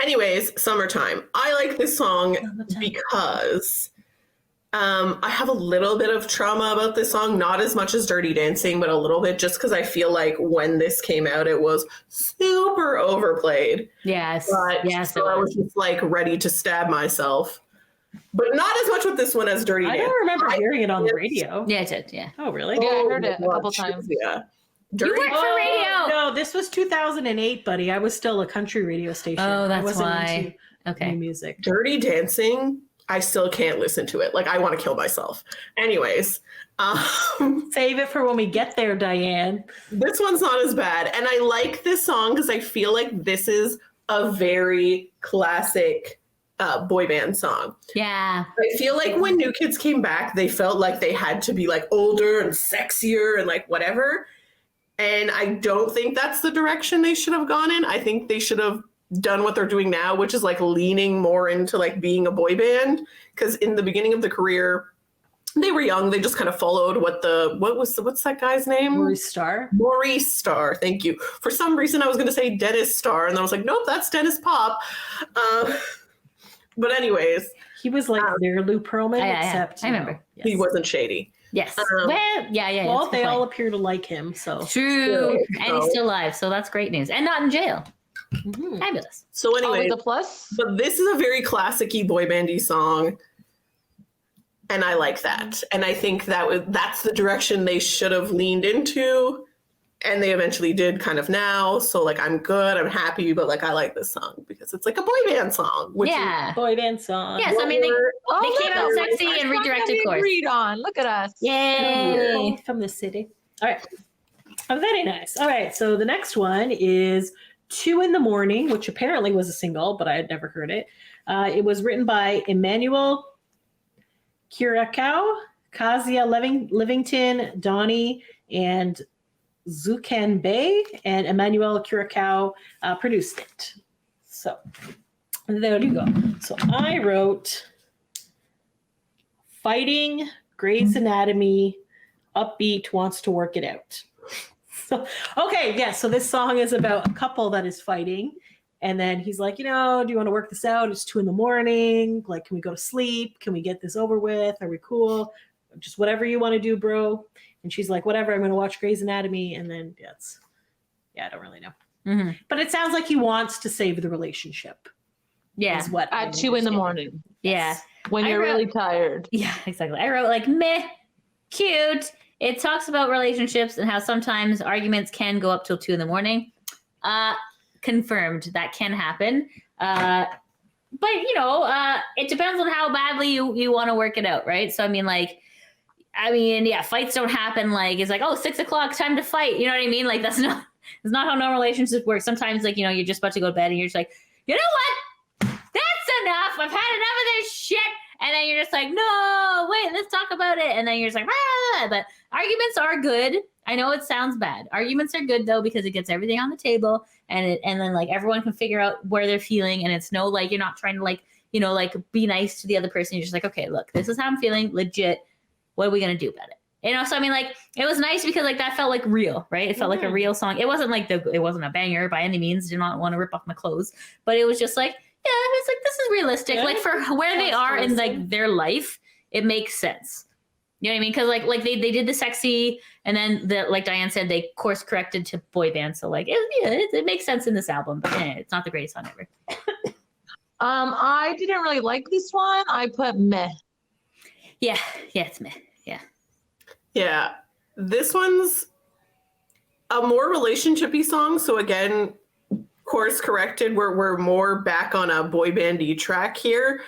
Anyways, Summertime. I like this song because I have a little bit of trauma about this song, not as much as Dirty Dancing, but a little bit, just because I feel like when this came out, it was super overplayed. Yes. But Yes. so I was just like ready to stab myself. But not as much with this one as Dirty I Dancing. don't remember I- heard it on the radio. Yeah, it did. Yeah. Oh, really? Yeah, I Oh heard my it a couple God, times. Yeah. You Dirty work for radio. No, this was 2008, buddy. I was still a country radio station. Oh, I that's wasn't why. into new Okay. music. Dirty Dancing, I still can't listen to it. Like, I want to kill myself. Anyways, Save it for when we get there, Diane. this one's not as bad. And I like this song because I feel like this is a very classic boy band song. Yeah. I feel like when New Kids came back, they felt like they had to be like older and sexier and like whatever. And I don't think that's the direction they should have gone in. I think they should have done what they're doing now, which is like leaning more into like being a boy band. Because in the beginning of the career, they were young. They just kind of followed what's that guy's name? Maurice Starr. Maurice Starr. Thank you. For some reason, I was going to say Dennis Starr, and then I was like, nope, that's Dennis Pop. But anyways, He was like their Lou Pearlman, Yeah, except I remember. yes. he wasn't shady. Yes. Um, well, yeah. Well, that's they the all point. appear to like him, so. True. Yeah, And he's so- still alive, so that's great news. And not in jail. Mhm. Fabulous. So Oh, anyway, with the plus? but this is a very classic-y boy bandy song, and I like that. And I think that's the direction they should have leaned into, and they eventually did kind of now. So like, I'm good, I'm happy, but like, I like this song because it's like a boy band song. Which Yeah. Boy band song. Yes, I mean, they Oh, came look, out that's sexy and something redirected we course. agreed on. Look at us. Yay. From the city. All right. Oh, very nice. All right. So the next one is 2 in the Morning, which apparently was a single, but I had never heard it. It was written by Emmanuel Curacao, Kazia Livington, Donnie, and Zukan Bey, and Emmanuel Curacao produced it. So there you go. So I wrote Fighting, Grey's Anatomy, upbeat, wants to work it out. So, okay, yeah, so this song is about a couple that is fighting. And then he's like, do you want to work this out? It's 2 in the Like, can we go to sleep? Can we get this over with? Are we cool? Just whatever you want to do, bro. And she's like, whatever, I'm going to watch Grey's Anatomy. And then I don't really know. Mm-hmm. But it sounds like he wants to save the relationship. Yeah. Is what At 2 in the morning. Yeah. When I you're wrote- really tired. Yeah, exactly. I wrote like meh. cute. It talks about relationships and how sometimes arguments can go up till 2 a.m. Confirmed that can happen. But it depends on how badly you want to work it out, right? So I mean, fights don't happen like it's like, oh, 6 o'clock, time to fight. You know what I mean? Like that's not how normal relationships work. Sometimes like, you're just about to go to bed and you're just like, you know what? That's enough. I've had enough of this shit. And then you're just like, no, wait, let's talk about it. And then you're just like, ah. But arguments are good. I know it sounds bad. Arguments are good though, because it gets everything on the table and then like everyone can figure out where they're feeling. And it's no, like, you're not trying to like, be nice to the other person. You're just like, okay, look, this is how I'm feeling, legit. What are we going to do about it? So I mean, like, it was nice because like that felt like real, right? It felt like a real song. It wasn't like it wasn't a banger by any means. Did not want to rip off my clothes, but it was just like, yeah, it's like, this is realistic. Yeah. Like for where they are in like their life, it makes sense. You know what I mean? Because like they did the sexy, and then like Diane said, they course corrected to boy band. So like it makes sense in this album, but it's not the greatest song ever. I didn't really like this one. I put meh. Yeah, it's meh. Yeah, this one's a more relationshipy song. So again, course corrected. We're more back on a boy bandy track here,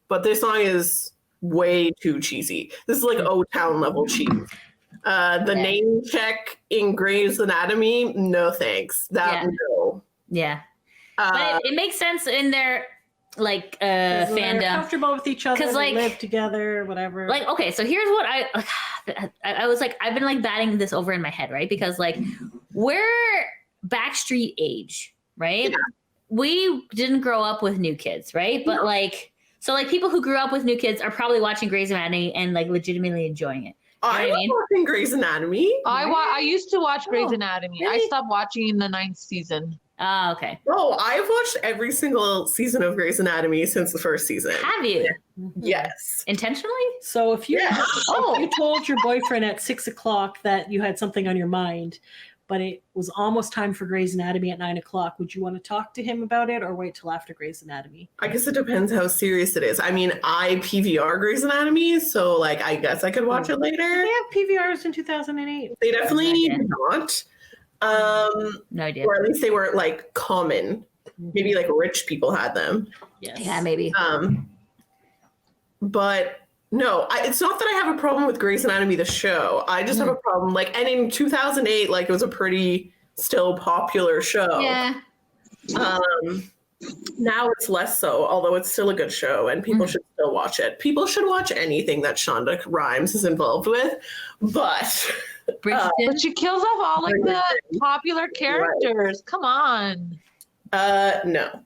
but this song is way too cheesy. This is like O-Town level cheese. The name check in Grey's Anatomy, no thanks. No. Yeah. But it makes sense in their like fandom. They're comfortable with each other, because like live together, whatever. Like, okay, so here's what I was like, I've been like batting this over in my head, right? Because like we're Backstreet age, right? Yeah. We didn't grow up with New Kids, right? But like, so like people who grew up with New Kids are probably watching Grey's Anatomy and like legitimately enjoying it. I was watching Grey's Anatomy. I used to watch Grey's Anatomy. Really? I stopped watching in the 9th season. Oh, okay. Oh, I've watched every single season of Grey's Anatomy since the first season. Have you? Yes. Intentionally? So if you you told your boyfriend at 6 o'clock that you had something on your mind, but it was almost time for Grey's Anatomy at 9 o'clock, would you want to talk to him about it or wait till after Grey's Anatomy? I guess it depends how serious it is. I mean, I PVR Grey's Anatomy, so like I guess I could watch it later. Did they have PVRs in 2008? They definitely did not. No idea. Or at least they weren't like common. Maybe like rich people had them. Yes. Yeah, maybe. But no, it's not that I have a problem with Grey's Anatomy, the show. I just have a problem. Like, and in 2008, like it was a pretty still popular show. Yeah. Now it's less so, although it's still a good show and people should still watch it. People should watch anything that Shonda Rhimes is involved with, but but she kills off all like the popular characters. Right. Come on. No.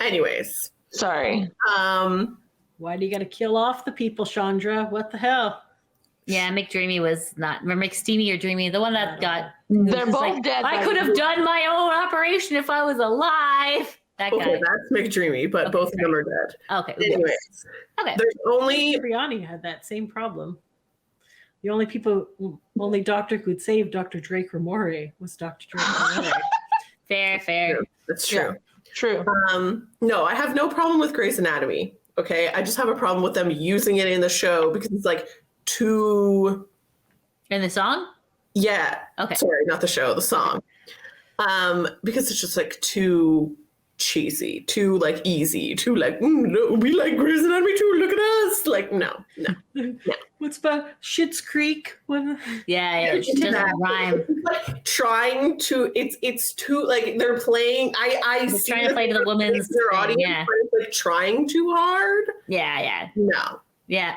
Anyways. Sorry. Why do you got to kill off the people, Chandra? What the hell? Yeah, McDreamy was not. Remember McSteamy or Dreamy? The one that got. They're both like, dead. I could have done my own operation if I was alive. That guy. Okay, that's McDreamy, but both of them are dead. Okay. Anyways. Okay. There's only. Cipriani had that same problem. The only doctor who could save Dr. Drake Ramore was Dr. Drake Ramore. Fair. That's true. Yeah, true. No, I have no problem with Grey's Anatomy. Okay, I just have a problem with them using it in the show because it's like too. In the song? Yeah. Okay. Sorry, not the show, the song. Because it's just like too cheesy, too like easy, too like no, we like Grey's Anatomy too. Look at us. Like no. What's about Schitt's Creek? Yeah, it doesn't rhyme. It's like trying to. It's too like they're playing. I see trying to play to the women's their audience. Yeah. Like trying too hard. Yeah. No. Yeah.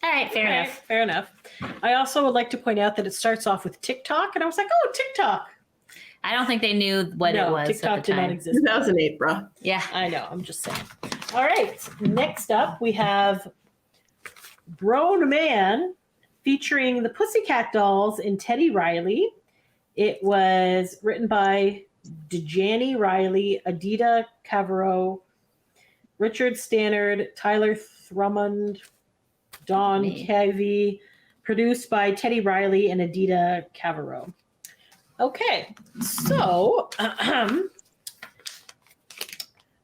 All right, fair enough. I also would like to point out that it starts off with TikTok, and I was like, oh, TikTok. I don't think they knew what it was. TikTok did not exist. 2008, bro. Yeah. I know. I'm just saying. All right. Next up, we have Grown Man featuring the Pussycat Dolls and Teddy Riley. It was written by Dejani Riley, Adita Cavero, Richard Stannard, Tyler Thrummond, Don Kevy, produced by Teddy Riley and Adita Cavero. Okay, so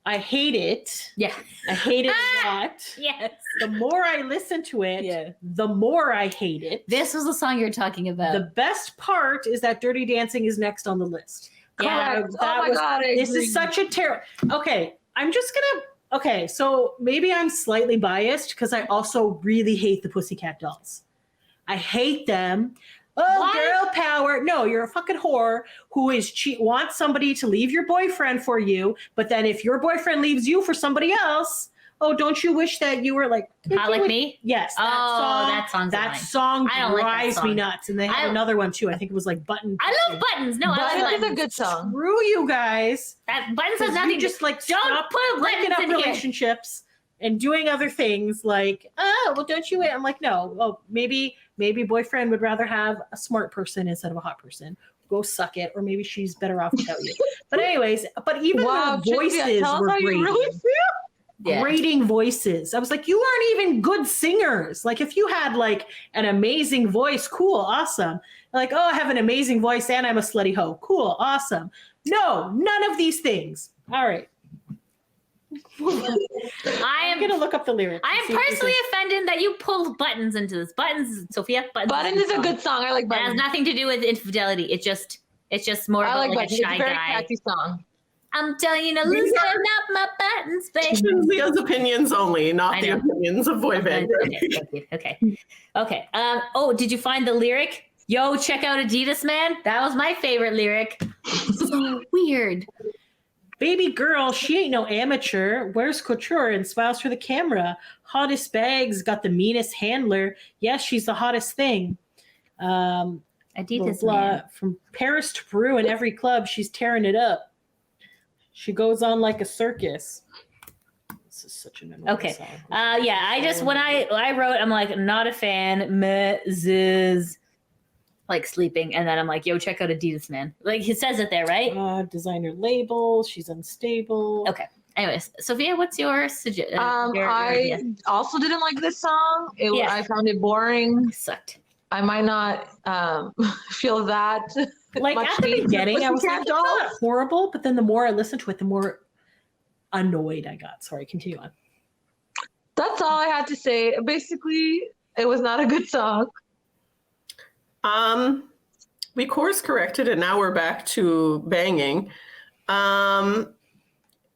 I hate it. Yeah. I hate it a lot. Yes. the more I listen to it, the more I hate it. This was the song you're talking about. The best part is that Dirty Dancing is next on the list. Yeah. Correct. Oh my God, I This agree. is such a terrible. Okay, I'm just gonna. Okay, so maybe I'm slightly biased because I also really hate the Pussycat Dolls. I hate them. Oh, Why? girl power. No, you're a fucking whore who wants somebody to leave your boyfriend for you, but then if your boyfriend leaves you for somebody else, oh, don't you wish that you were like Hot Like Me? Yes. That song's that annoying. song I don't like that drives me song. nuts. And they had another one too. I think it was like Button. I love Buttons. No, I Buttons like is a Buttons. good song. Screw you guys. That Buttons has Because nothing you just like don't stop put breaking Buttons up in here. relationships and doing other things like, oh, well, don't you? I'm like, no. Oh, maybe boyfriend would rather have a smart person instead of a hot person. Go suck it, or maybe she's better off without you. But anyways, even Wow, the voices Cynthia, tell us were how you grating. really feel. Yeah. Grating voices. I was like, you aren't even good singers. Like, if you had like an amazing voice, cool, awesome. Like, oh, I have an amazing voice and I'm a slutty hoe. Cool, awesome. No, none of these things. All right. I'm gonna look up the lyrics. I am personally offended that you pulled Buttons into this. Buttons, Sophia. Buttons is a good song. I like It has Buttons. nothing to do with infidelity. It's just more I about like like a Buttons. It's shy a very guy. catchy song. I'm telling you to loosen up my buttons, baby. Chinzia's opinions only, not I the know. opinions of boy band. Okay, thank you. Okay. Oh, did you find the lyric? Yo, check out Adidas, man. That was my favorite lyric. So weird. Baby girl, she ain't no amateur. Wears couture and smiles for the camera. Hottest bags, got the meanest handler. Yes, she's the hottest thing. Adidas, Blah, man. from Paris to Peru in every club, she's tearing it up. She goes on like a circus. This is such an annoying Okay. song. Yeah, I just when I wrote, I'm like not a fan. Meh, ziz, like sleeping, and then I'm like, yo, check out Adidas, man. Like it says it there, right? Designer label. She's unstable. Okay. Anyways, Sophia, what's your suggestion? I also didn't like this song. Yeah. I found it boring. Sucked. I might not feel that. Like much at the hate for beginning, I was Pussycat like, it's not horrible, but then the more I listened to it, the more annoyed I got. Sorry, continue on. That's all I had to say. Basically, it was not a good song. We course corrected and now we're back to banging.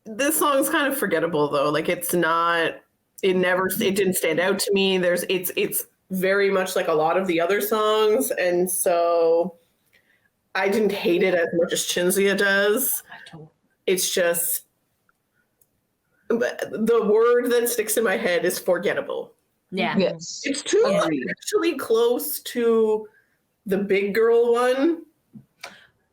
This song's kind of forgettable though. Like it didn't stand out to me. It's very much like a lot of the other songs, and so I didn't hate it as much as Chinzia does. It's just the word that sticks in my head is forgettable. Yeah. Yes. It's too actually close to the big girl one.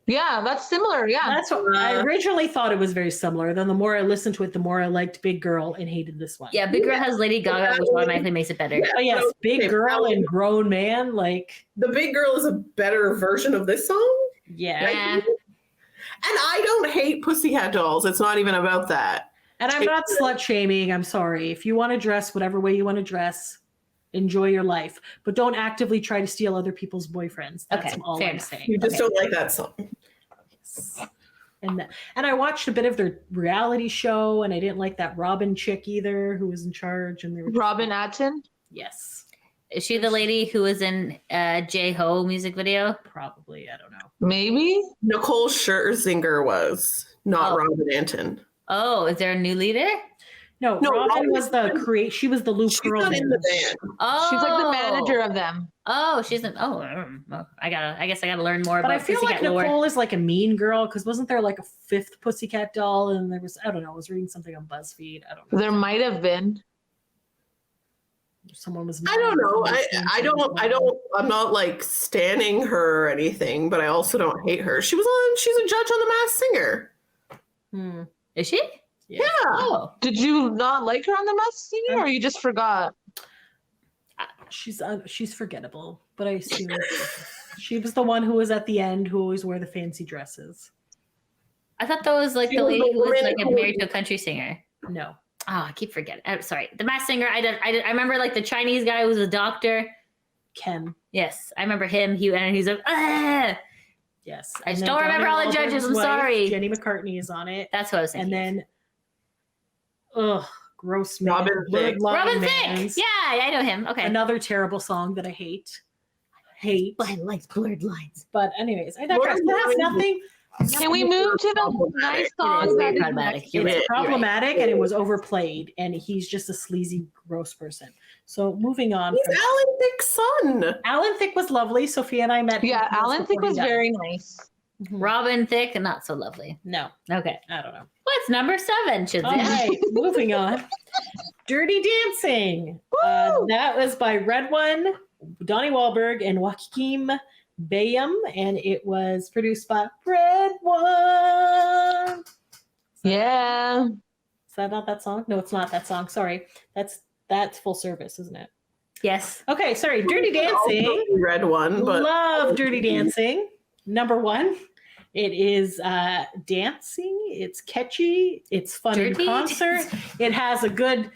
Yeah, that's similar. Yeah. That's what I originally thought it was very similar. Then the more I listened to it, the more I liked Big Girl and hated this one. Yeah, Big Girl has Lady Gaga, which automatically makes it better. Oh yes, Big Girl and Grown Man, like The big girl is a better version of this song. yeah. Yeah. And I don't hate Pussycat Dolls. It's not even about that. And I'm not slut shaming. I'm sorry. If you want to dress whatever way you want to dress, enjoy your life, but don't actively try to steal other people's boyfriends. That's Okay, all fair I'm enough. saying. You just don't like that song. And I watched a bit of their reality show, and I didn't like that Robin chick either, who was in charge. And they were Robin Attin. yes, Is she the lady who was in J Ho music video? probably. I don't know. Maybe. Nicole Scherzinger was, not Oh. Robin Anton. Oh, is there a new leader? No, No, Robin Robin- was the She was the Luke She's Pearl. not in the band. Oh, She's like the manager of them. Oh, she's an. Oh, I guess I gotta learn more But about I feel like Pussycat lore. Nicole is like a mean girl because wasn't there like a fifth Pussycat doll? And there was, I don't know, I was reading something on BuzzFeed. I don't know. There might have been. Someone was. I don't know. I'm not like standing her or anything, but I also don't hate her. She's a judge on The Masked Singer. Hmm. Is she? Yeah. Oh, Did you not like her on The Masked Singer, or you just forgot? She's forgettable, but I assume she was the one who was at the end who always wore the fancy dresses. I thought that was like She the was lady the who was woman like who- married to a country singer. No. Oh, I keep forgetting. I'm sorry. The Masked Singer. I remember like the Chinese guy who was a doctor. Ken. Yes, I remember him. He's like, ah! Yes. I just And then don't remember all the Donnie judges. I'm Wahlberg's wife, sorry. Jenny McCartney is on it. That's what I was And thinking. then, gross man. Robin Thicke. Robin Thicke. Yeah, I know him. Okay. Another terrible song that I hate. Blurred lines, blurred lines. But anyways, I digress. Blurred That has lines. nothing. Can we move to the nice songs It that is is problematic. next? You're right. It's problematic and it was overplayed, and he's just a sleazy, gross person. So moving on. He's Alan Thicke's son. Alan Thicke was lovely. Sophia and I met him. Yeah, Alan Thicke before he was died. very nice. Robin Thicke, not so lovely. No, Okay. I don't know. What's number 7, Chinzia? All right, moving on. Dirty Dancing. That was by Red One, Donnie Wahlberg, and Joaquin Bayham, and it was produced by Red One. Yeah. Is that not that song? No, it's not that song. Sorry. That's Full Service, isn't it? Yes. Okay, sorry. Dirty Dancing. Red One, but Love Dirty Dancing. Number 1. It is dancing. It's catchy. It's fun in Dirty concert. It has a good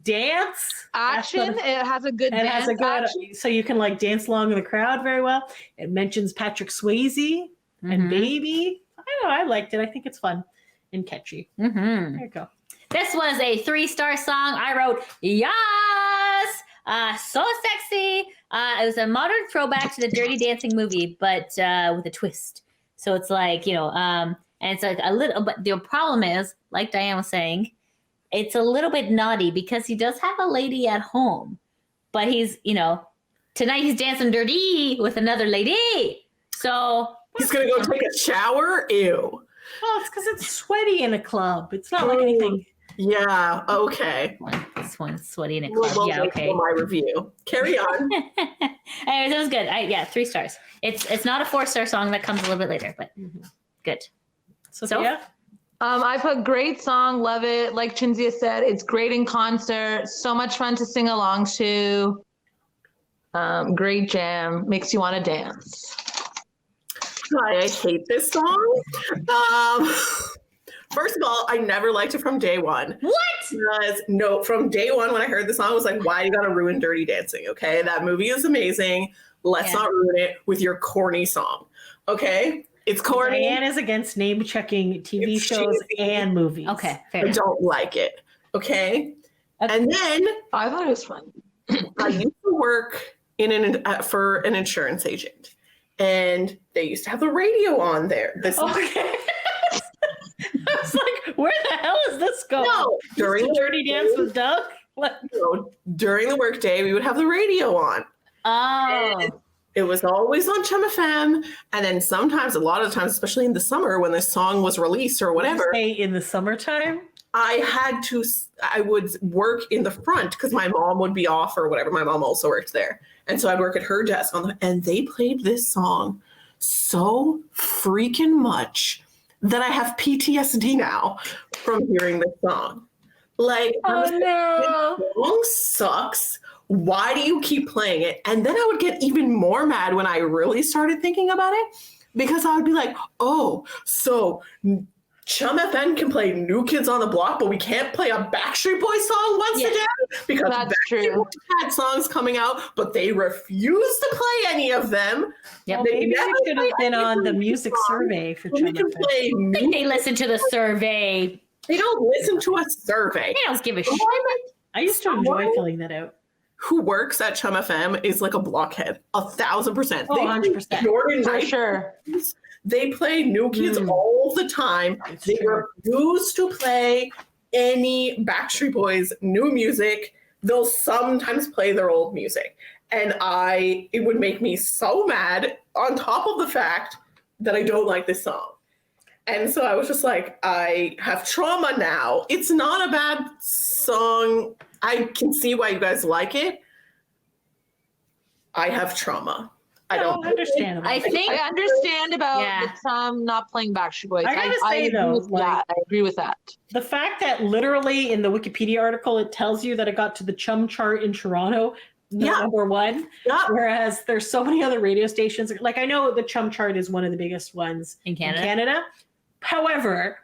dance. Action. It has a good It dance has a good, action. so you can like dance along in the crowd very well. It mentions Patrick Swayze and Mhm. Baby. I don't know. I liked it. I think it's fun and catchy. Mhm. There you go. This was a 3-star song. I wrote, yes! So sexy. It was a modern throwback to the Dirty Dancing movie, but with a twist. So it's like, and it's like a little, but the problem is, like Diane was saying, it's a little bit naughty because he does have a lady at home, but he's, tonight he's dancing dirty with another lady. So he's gonna go take a shower. Ew. Well, it's because it's sweaty in a club. It's not like anything. Yeah. Okay. this one's sweaty in a We'll club. Yeah, wait okay. for my review. Carry on. Anyways, it was good. 3 stars. It's not a 4-star song that comes a little bit later, but good. Sophia? I put great song, love it. Like Chinzia said, it's great in concert, so much fun to sing along to. Great jam, makes you want to dance. I hate this song. First of all, I never liked it from day one. What? From day one when I heard the song, I was like, why you gotta ruin Dirty Dancing? Okay, that movie is amazing. Let's not ruin it with your corny song. Okay? It's corny. Diane is against name checking TV It's shows cheesy. and movies. Okay, fair I enough. don't like it. Okay? Okay. And then I thought it was fun. I used to work for an insurance agent, and they used to have the radio on there. This Okay. I was like, where the hell is this going? no during the Dirty Dance with Doug? What? during the workday, we would have the radio on. Oh. It was always on Chum FM, and then sometimes, a lot of times, especially in the summer when the song was released or whatever, Say in the summertime? I would work in the front because my mom would be off or whatever. My mom also worked there, and so I'd work at her desk and they played this song so freaking much that I have PTSD now from hearing this song. Like, Oh this song sucks. Why do you keep playing it? And then I would get even more mad when I really started thinking about it, because I would be like, oh, so Chum FM can play New Kids on the Block, but we can't play a Backstreet Boys song once a day? Because That's Backstreet true. Boys had songs coming out, but they refuse to play any of them. Yep. Well, They maybe never we should have play been any on of the these music songs. survey for We can Chum FM. play I think they listen to the survey. They don't listen to a survey. They don't give a shit. I used to enjoy filling that out. Who works at Chum FM is like a blockhead, 1,000%. Oh, They 100%. play Jordan For Knight. sure. They play New Kids all the time. It's They true. refuse to play any Backstreet Boys new music. They'll sometimes play their old music. And it would make me so mad, on top of the fact that I don't like this song. And so I was just like, I have trauma now. It's not a bad song. I can see why you guys like it. I have trauma. I don't understand. I think I understand about Yeah. the Tom not playing Backstreet Boys. I gotta say, agree though, with like- that. I agree with that. The fact that literally in the Wikipedia article it tells you that it got to the Chum chart in Toronto, Yeah. number 1, Yeah. whereas there's so many other radio stations. Like I know the Chum chart is one of the biggest ones in Canada. in Canada. However,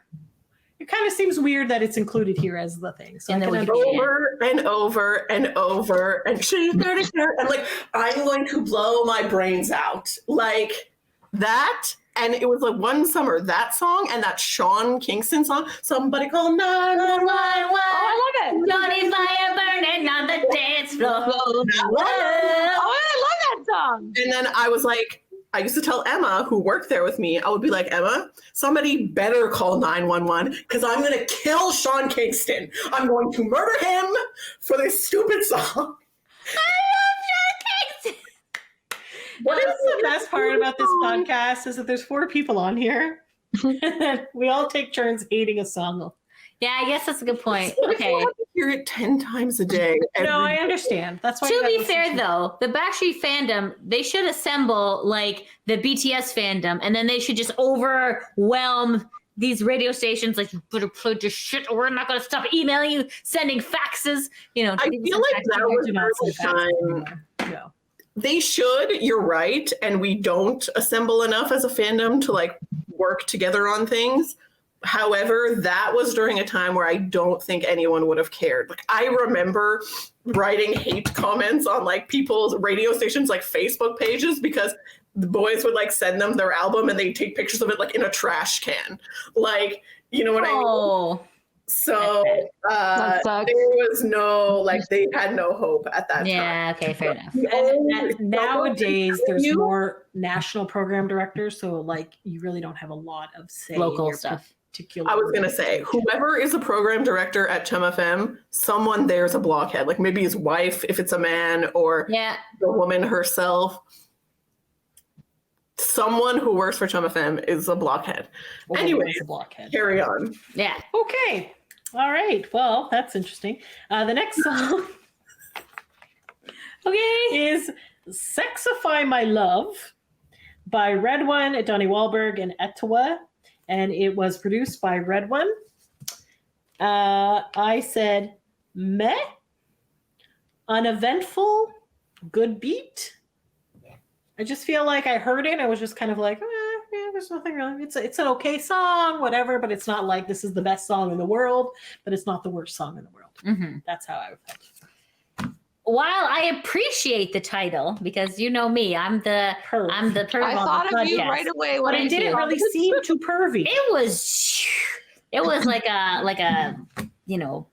it kind of seems weird that it's included here as the thing. So In I the can Wikipedia. understand. Over and over and over and she's there to share. And like, I'm going to blow my brains out. Like that And it was like one summer, that song and that Sean Kingston song, Somebody Call 911. Oh, I love it. Johnny fire burning on the dance floor. Oh, I love that song. And then I was like, I used to tell Emma, who worked there with me, I would be like, Emma, somebody better call 911 because I'm going to kill Sean Kingston. I'm going to murder him for this stupid song. What is the best part about this podcast is that there's 4 people on here. We all take turns hating a song. Yeah, I guess that's a good point. Okay. I have to hear it 10 times a day. No, I understand. That's why. To be fair, though, the Backstreet fandom, they should assemble like the BTS fandom, and then they should just overwhelm these radio stations. Like, you better play this shit, or we're not going to stop emailing you, sending faxes. You know, I feel like that was the time. No. They should, you're right, and we don't assemble enough as a fandom to like work together on things. However, that was during a time where I don't think anyone would have cared. Like, I remember writing hate comments on like people's radio stations, like Facebook pages, because the boys would like send them their album and they'd take pictures of it like in a trash can. Like, you know what I mean? So That sucks. there was no, like, they had no hope at that time. Yeah, okay, fair enough. And nowadays, there's more national program directors, so like you really don't have a lot of say in Local your stuff. particular. I was going to say, whoever is a program director at Chum FM, someone there's a blockhead. Like maybe his wife, if it's a man, or Yeah. the woman herself. Someone who works for Chum FM is a blockhead. Or Anyway, is a blockhead. carry on. Yeah. Okay. All right. Well, that's interesting. The next song is Sexify My Love by Red One, Donnie Wahlberg, and Etowah. And it was produced by Red One. I said, meh, uneventful, good beat. I just feel like I heard it and I was just kind of like, yeah, there's nothing really. It's an okay song, whatever, but it's not like this is the best song in the world, but it's not the worst song in the world. Mm-hmm. That's how I felt. While I appreciate the title, because you know me, I'm the perv I on the thought of you podcast. right away when But I it didn't saw really it. seem too pervy. It was like a you know,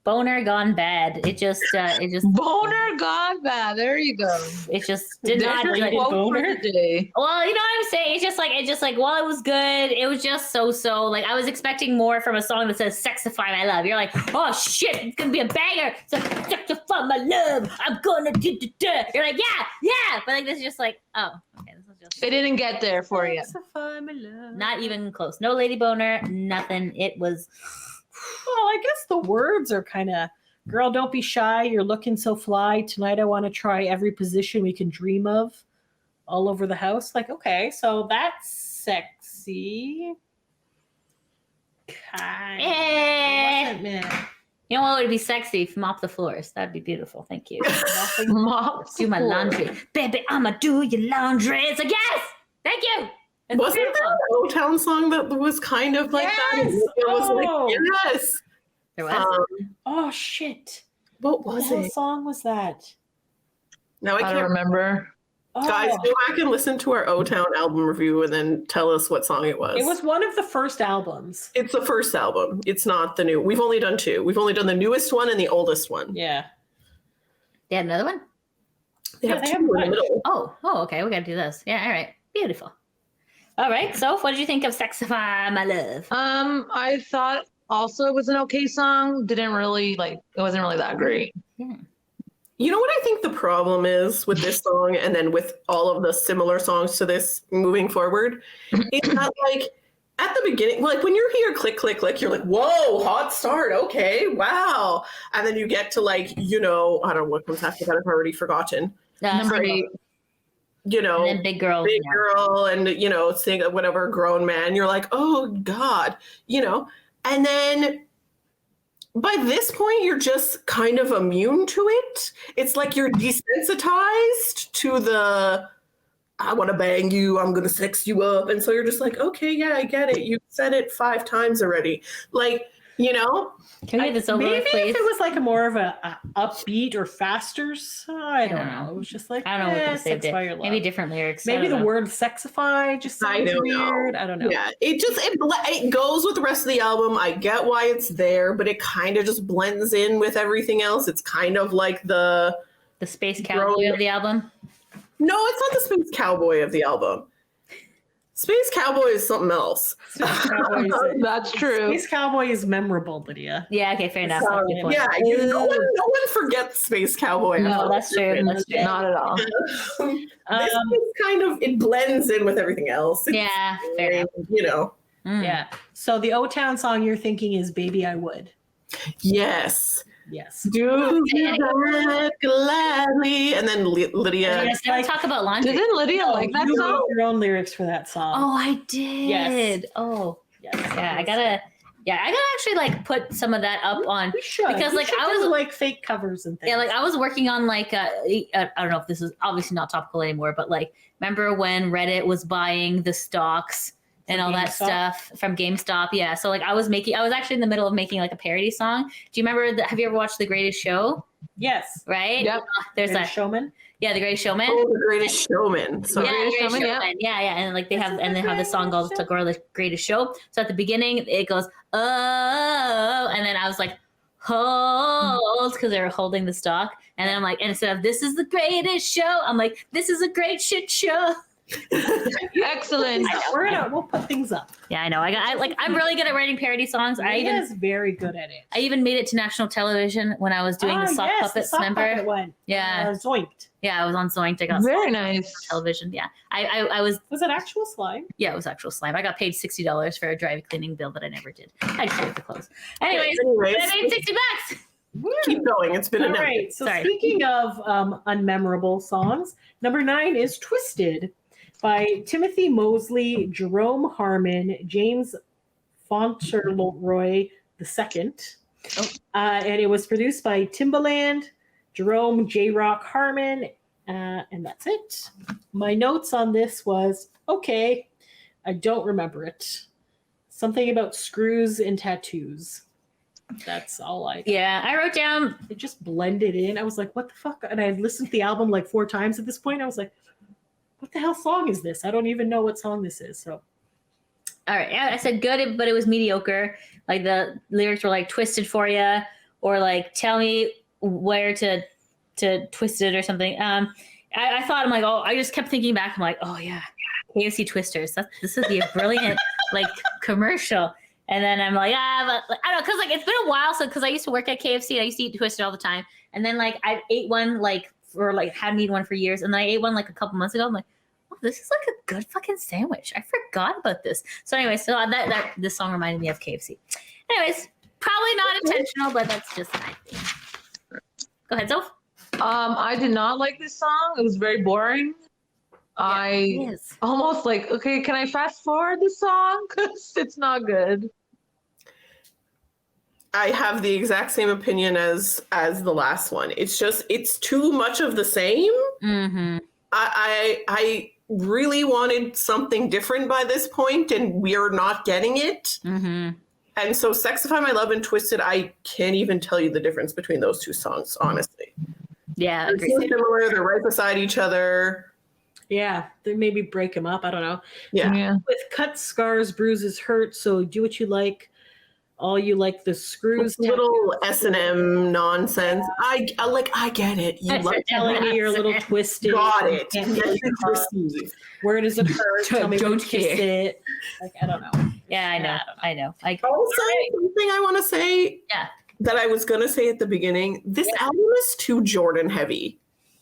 boner gone bad. It just Boner gone bad. There you go. it just did not There's your like, quote for boner? the day. well, you know what I'm saying? It's just like while it was good, it was just so. Like I was expecting more from a song that says "Sexify My Love." You're like, oh shit, it's gonna be a banger. It's like "Sexify My Love." I'm gonna do. You're like, yeah. But like this is just like, oh, okay, this is just It didn't get there for you. Sexify my love. not even close. No lady boner, nothing. It was. Well, I guess the words are kind of, girl, don't be shy. You're looking so fly. Tonight I want to try every position we can dream of all over the house. Like, okay, so that's sexy. Kind of. You know what would be sexy? If mop the floors. That'd be beautiful. Thank you. Mops. Do my laundry. Baby, I'ma do your laundry. It's like, yes! Thank you. It's Wasn't beautiful. there an O-Town song that was kind of like that? Yes! It was Oh. like, yes. There was. Oh, shit. What What was hell it? song was that? Now I I can't don't remember. Oh, Guys, go back and listen to our O-Town album review and then tell us what song it was. it was one of the first albums. It's the first album. It's not the new. We've only done 2. We've only done the newest one and the oldest one. Yeah. They had another one? They Yeah, have they 2 have in the one. middle. Oh, okay. We got to do this. Yeah, all right. Beautiful. All right. So, what did you think of Sexify My Love? I thought also it was an okay song. Didn't really like. It wasn't really that great. You know what I think the problem is with this song and then with all of the similar songs to this moving forward? Is that like at the beginning, like when you're here, click, click, click, you're like, whoa, hot start. Okay, wow. And then you get to like, you know, I don't know what comes after that. I've already forgotten. Number 8. You know, And then Big Girl. big girl and, you know, sing whatever grown man. You're like, oh God, you know, and then by this point, you're just kind of immune to it. It's like you're desensitized to the, I want to bang you, I'm going to sex you up. And so you're just like, okay, yeah, I get it. You said it 5 times already. Like, You know? Can we get this over Maybe with, if please? it was like a more of a upbeat or faster, I don't know. It was just like, I don't know what they saved Sexify it. Your Love. Maybe different lyrics. I Maybe don't the know. word sexify just I sounds don't weird. know. I don't know. Yeah, it goes with the rest of the album. I get why it's there, but it kind of just blends in with everything else. It's kind of like the Space Cowboy of the album. No, it's not the Space Cowboy of the album. Space Cowboy is something else. Space Cowboy is, That's true. Space Cowboy is memorable, Lydia. Yeah, okay, fair enough. That's a good point. Yeah, no one forgets Space Cowboy. No, that's true. That's true. Not at all. This is kind of, it blends in with everything else. Yeah, fair enough. You know. Mm. Yeah. So the O-Town song you're thinking is Baby I Would. Yes. Yes. Do that gladly. And then Lydia. Let's talk about laundry. Didn't Lydia like that You song? wrote your own lyrics for that song. Oh, I did. Yes. Oh, yes. yeah. I gotta actually like put some of that up on. We should. Because, We like, should I do, was- like fake covers and things. Yeah, like I was working on like I don't know if this is obviously not topical anymore, but like remember when Reddit was buying the stocks and all that GameStop? stuff from GameStop? Yeah, so like I was actually in the middle of making like a parody song. Do you remember have you ever watched The Greatest Show? Yes. Right? Yep. There's Greatest that. Showman. Yeah, The Greatest Showman. Oh, the Greatest Showman. So Yeah, Greatest Greatest Showman, Showman. yeah. Yeah, and like they have the song Greatest called to grow the Greatest Show. So at the beginning it goes oh, and then I was like hold because they were holding the stock, and then I'm like, and instead of this is the greatest show, I'm like this is a great shit show. Excellent. We'll put things up. Yeah, I know. I'm really good at writing parody songs. Lydia's very good at it. I even made it to national television when I was doing the sock yes, puppets. the sock Remember? puppet one. Yeah. Zoinked. Yeah, I was on Zoinked. I got Very on nice. television. Yeah, I was. Was it actual slime? Yeah, it was actual slime. I got paid $60 for a dry cleaning bill that I never did. I just paid the clothes. Anyways, I made $60. keep going. It's been All enough. right. So Sorry. speaking of unmemorable songs, number 9 is "Twisted" by Timothy Mosley, Jerome Harmon, James Fauntleroy II. And it was produced by Timbaland, Jerome J. Rock Harmon, and that's it. My notes on this was, okay, I don't remember it. Something about screws and tattoos. That's all I got. Yeah, I wrote down. It just blended in. I was like, what the fuck? And I listened to the album like 4 times at this point. I was like, what the hell song is this? I don't even know what song this is. So All right, yeah, I said good, but it was mediocre. Like the lyrics were like twisted for you, or like tell me where to twist it or something. I thought I'm like, oh, I just kept thinking back. I'm like, oh yeah, KFC Twisters. This would be a brilliant like commercial. And then I'm like, but I don't know, cause like it's been a while. So cause I used to work at KFC, and I used to eat Twisted all the time. And then like I ate one hadn't eaten one for years, and then I ate one like a couple months ago. I'm like, oh, this is like a good fucking sandwich. I forgot about this. So anyway, so that this song reminded me of KFC. Anyways, probably not intentional, but that's just my thing. Go ahead, Soph. I did not like this song. It was very boring. It is. Almost like, okay, can I fast forward the song? Because it's not good. I have the exact same opinion as the last one. It's too much of the same. Mm-hmm. I really wanted something different by this point, and we're not getting it. Mm-hmm. And so Sexify My Love and Twisted, I can't even tell you the difference between those two songs, honestly. Yeah, They're agreed. so similar, they're right beside each other. yeah, they maybe break them up. I don't know. Yeah. With cuts, scars, bruises, hurt. So do what you like. All you like the screws. It's little S&M nonsense. I get it. You like Telling me you're a little twisted. got it. Can't Yes, get it's your received. Where does it hurt? Tell me Don't when to kiss care. it. Like, I don't know. Yeah, I know. I know. Also, something I want to say Yeah. that I was going to say at the beginning, this album is too Jordan heavy.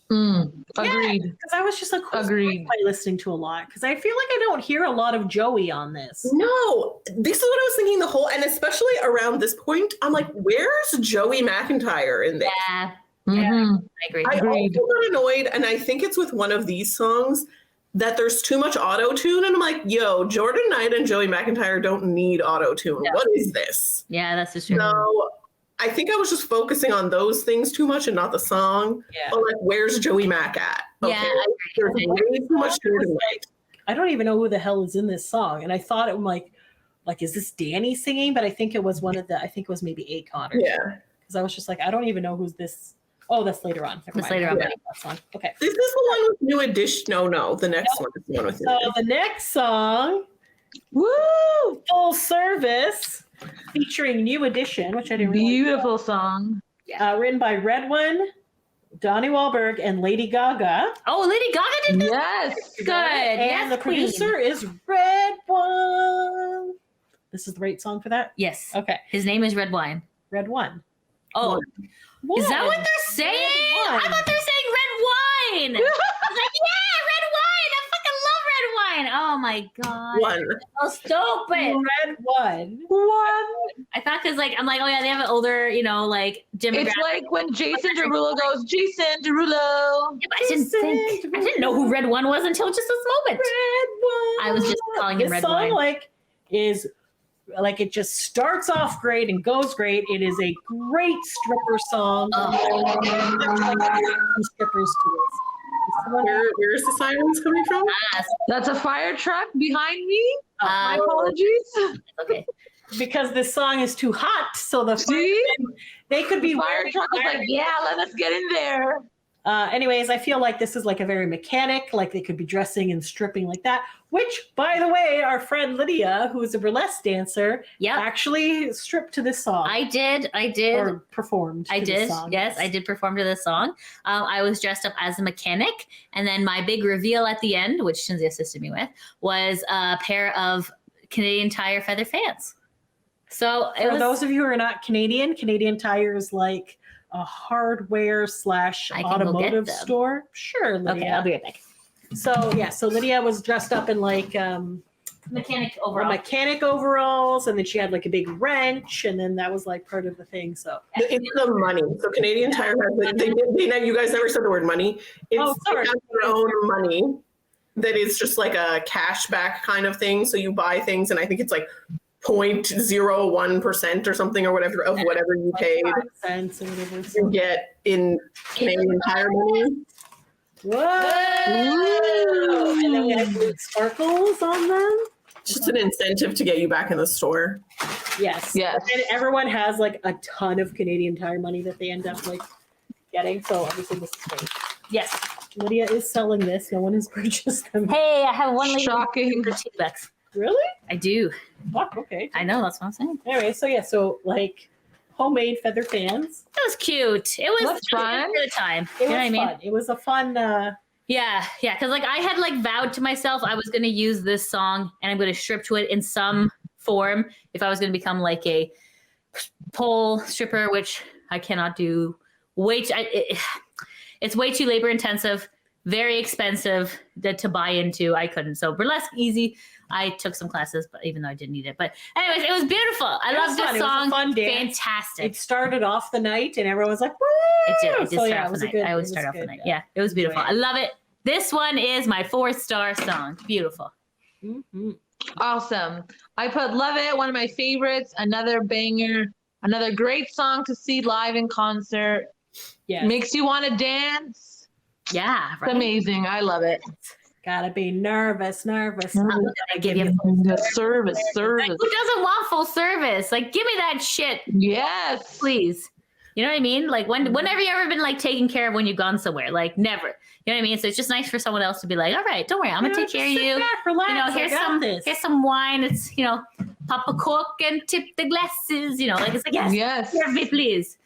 Agreed. Because I was just like, who's Agreed. am I listening to a lot? Because I feel like I don't hear a lot of Joey on this. No, this is what I was thinking the whole, and especially around this point, I'm like, where's Joey McIntyre in this? Yeah, Mhm. I agree. I Agreed. also got annoyed, and I think it's with one of these songs that there's too much auto-tune, and I'm like, yo, Jordan Knight and Joey McIntyre don't need auto-tune. No. What is this? Yeah, that's just true. So I think I was just focusing on those things too much and not the song. Yeah. But like, where's Joey Mac at? Yeah, I There's way too much Jordan Knight. I don't even know who the hell is in this song. And I thought it was like, like, is this Danny singing? But I think it was maybe Akon. Yeah. Because I was just like, I don't even know who's this. Oh, that's later on. Never That's mind. later on. Yeah. That's one. Okay. This is the one with New Edition. No, the next one is the one with New So Edition. the next song, Woo! Full Service, featuring New Edition, which I didn't realize. Beautiful song. Written by Red One, Donnie Wahlberg, and Lady Gaga. Oh, Lady Gaga did this? Yes. Good. And Yes, the queen. producer is Red One. This is the right song for that? Yes. Okay. His name is Red Wine. Red One. Oh, is that what they're saying? Red wine. I thought they were saying red wine. I was like, yeah, red wine. I fucking love red wine. Oh my god. One. So stupid. Red One. One. I thought because I'm like, oh yeah, they have an older, like demographic. It's like when Jason Derulo goes, Jason Derulo. Yeah, but I didn't know who Red One was until just this moment. Red One. I was just calling him This Red song, Wine. is it just starts off great and goes great. It is a great stripper song. Strippers to this. Where is the sirens coming from? That's a fire truck behind me. My Uh, apologies. Okay. Because this song is too hot, so the See? they could be Fire wearing truck was like, yeah, let us get in there. Anyways, I feel like this is like a very mechanic, like they could be dressing and stripping like that. Which, by the way, our friend Lydia, who is a burlesque dancer, Yep. actually stripped to this song. I did. Or performed. I to this did. song. Yes, I did perform to this song. I was dressed up as a mechanic. And then my big reveal at the end, which Shinzi assisted me with, was a pair of Canadian Tire feather fans. So it For was, those of you who are not Canadian Tire is like a hardware / I can go get automotive them. store. Sure, Lydia. okay, I'll be right back. So Lydia was dressed up in like Mechanic or overall. mechanic overalls, and then she had like a big wrench, and then that was like part of the thing. So It's the money. So Canadian Tire has you guys never said the word money. It's Oh, sorry. they have their own money that is just like a cashback kind of thing. So you buy things, and I think it's like 0.01% or something or whatever of whatever you paid. 5 cents or whatever. You So. get in Canadian Tire money. Whoa! And then we have little sparkles on them. It's just an incentive to get you back in the store. Yes. Yes. And everyone has like a ton of Canadian Tire money that they end up like getting. So obviously this is great. Yes. Lydia is selling this. No one has purchased them. Hey, I have one lady Shocking. for $2. Really? I do. Fuck, okay. I know. That's what I'm saying. Anyway, so like homemade feather fans. That was cute. It was That's fun. for the time. It You was know what I mean? fun. It was a fun Yeah. Because like I had like vowed to myself I was going to use this song and I'm going to strip to it in some form if I was going to become like a pole stripper, which I cannot do. It's way too labor intensive, very expensive to buy into. I couldn't. So burlesque, easy. I took some classes, but even though I didn't need it. But anyways, it was beautiful. I It was love fun. this It was a song. fun dance. Fantastic. it started off the night and everyone was like, woo! It did. It did So, start yeah, off it was the a night. good- I it always was start off the good, night. yeah. Yeah, it was beautiful. Enjoy I it. love it. This one is my 4-star song. Beautiful. Mm-hmm. Awesome. I put Love It, one of my favorites, another banger, another great song to see live in concert. Yeah. Makes you want to dance. Yeah, It's right. amazing. I love it. Gotta be nervous. I'm gonna give you The service. like, who doesn't want full service? Like, give me that shit, Yes. please. You know what I mean? Like, whenever you ever been like taken care of when you've gone somewhere? Like, never. You know what I mean? So it's just nice for someone else to be like, all right, don't worry, I'm gonna take care of you. Relax, You know, here's here's some wine. It's pop a cork and tip the glasses. Like it's like yes, Yes. serve me, please.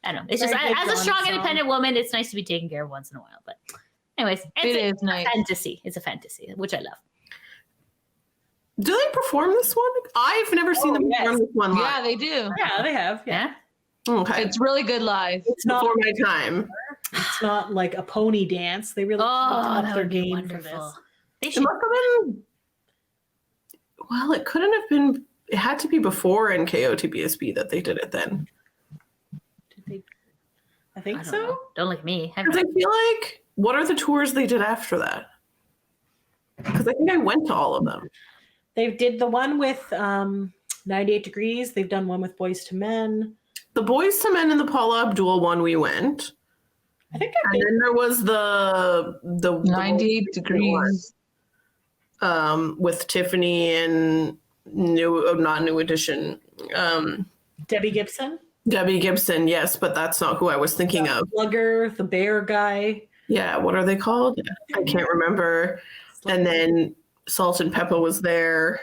I don't know. It's just Very good as a one, strong, so. independent woman, it's nice to be taken care of once in a while. But anyways, it's It is nice. fantasy. It's a fantasy, which I love. Do they perform this one? I've never seen them yes. perform this one live. Yeah, they do. Yeah, they have. Yeah. Yeah. Okay. It's really good live. It's not Before my time. it's not like a pony dance. They really Oh, up that their would be game for wonderful. this. They It should. must have been. Well, it couldn't have been. It had to be before NKOTB that they did it then. Did they- I I think don't so. know. Don't look at me. Because I feel like, what are the tours they did after that? Because I think I went to all of them. They did the one with 98 Degrees. They've done one with Boys to Men. The Boys to Men and the Paula Abdul one we went, I think I've and been. then there was the 98 degrees. with Tiffany and not New Edition. Debbie Gibson, Debbie Gibson, yes, but that's not who I was thinking of. Slugger, the bear guy. Yeah, what are they called? I can't remember. And then Salt and Pepper was there.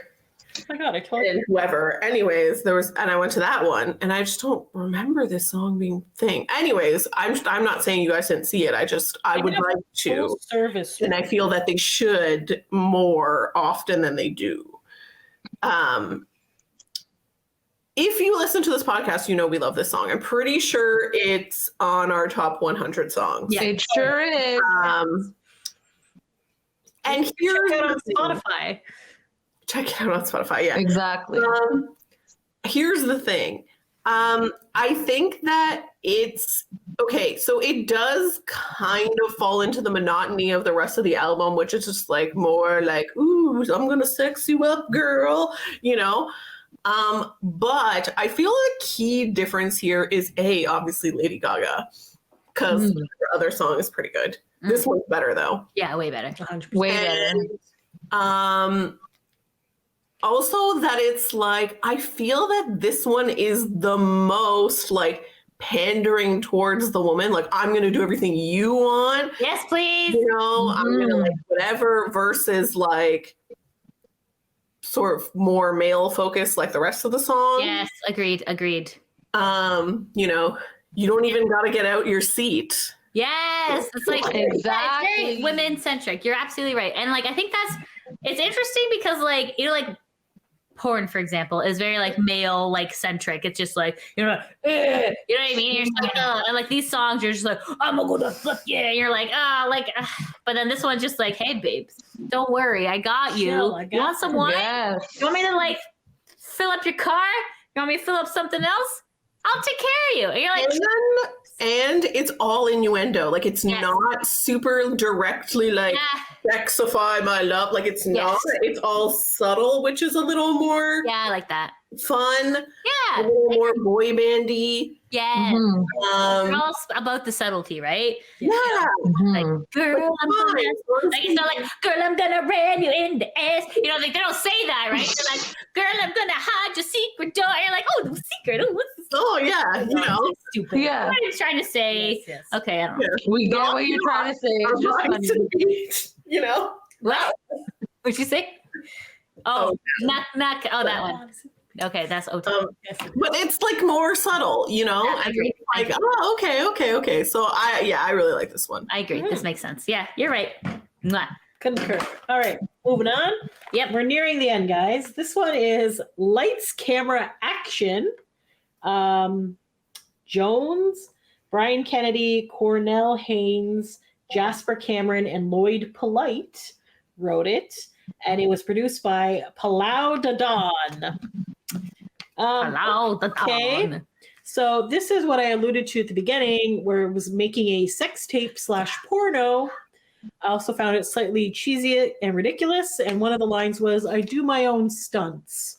Oh my God, I told And you. whoever. Anyways, and I went to that one, and I just don't remember this song being thing. Anyways, I'm not saying you guys didn't see it. I would like to, Full service. and I feel that they should more often than they do. If you listen to this podcast, you know we love this song. I'm pretty sure it's on our top 100 songs. Yeah. It sure is. And Check here's it out on the thing. Spotify. Check it out on Spotify. Yeah. Exactly. Here's the thing. I think that it's okay. So it does kind of fall into the monotony of the rest of the album, which is just like more like, ooh, I'm gonna sex you up, girl, you know. But I feel a key difference here is obviously Lady Gaga, because her other song is pretty good. This one's better though. Yeah, way better. 100%. Way better. And, also that it's like, I feel that this one is the most like pandering towards the woman. Like, I'm going to do everything you want. Yes, please. You know, I'm going to like whatever, versus like sort of more male focused like the rest of the song. Yes, agreed. You know, you don't even got to get out your seat. Yes, it's like Exactly. it's very women centric. You're absolutely right, and like I think it's interesting because like like porn, for example, is very like male like centric. It's just like you know what I mean. You're just like, oh, and like these songs, you're just like, I'm gonna fuck yeah. And you're like, but then this one's just like, hey babes, don't worry, I got you. Chill, I got You want some wine? Yes. You want me to like fill up your car? You want me to fill up something else? I'll take care of you. And you're like, And it's all innuendo. Like, it's Yes. not super directly like sexify my love. Like, it's not. It's all subtle, which is a little more yeah, I like that. fun, a Yeah, little more boy bandy. yeah. Mhm. We're all about the subtlety, right? Yeah. Like, Mhm. girl, I'm gonna, Fine. like, it's not like, girl, I'm gonna ram you in the ass. You know, like they don't say that, right? They're like, girl, I'm gonna hide your secret door. You're like, oh, the secret. Oh, what's this? Oh yeah, you know. It's stupid. Yeah. What are you trying to say? Yes, yes. Okay, I don't know. We get what you're trying to say. It's just Right funny. to be, you know. What? What'd you say? Oh, knock, knock. Oh, that one. Okay, that's OT. But it's like more subtle, you know. Yeah, I And agree. it's like, oh, okay. So I really like this one. I agree. This makes sense. Yeah, you're right. Mwah. Concur. All right, moving on. Yep. We're nearing the end, guys. This one is Lights, Camera, Action. Jones, Brian Kennedy, Cornell Haynes, Jasper Cameron, and Lloyd Polite wrote it. And it was produced by Palau Dadon. Allow the okay. dawn. So this is what I alluded to at the beginning, where it was making a sex tape / porno. I also found it slightly cheesy and ridiculous. And one of the lines was, I do my own stunts.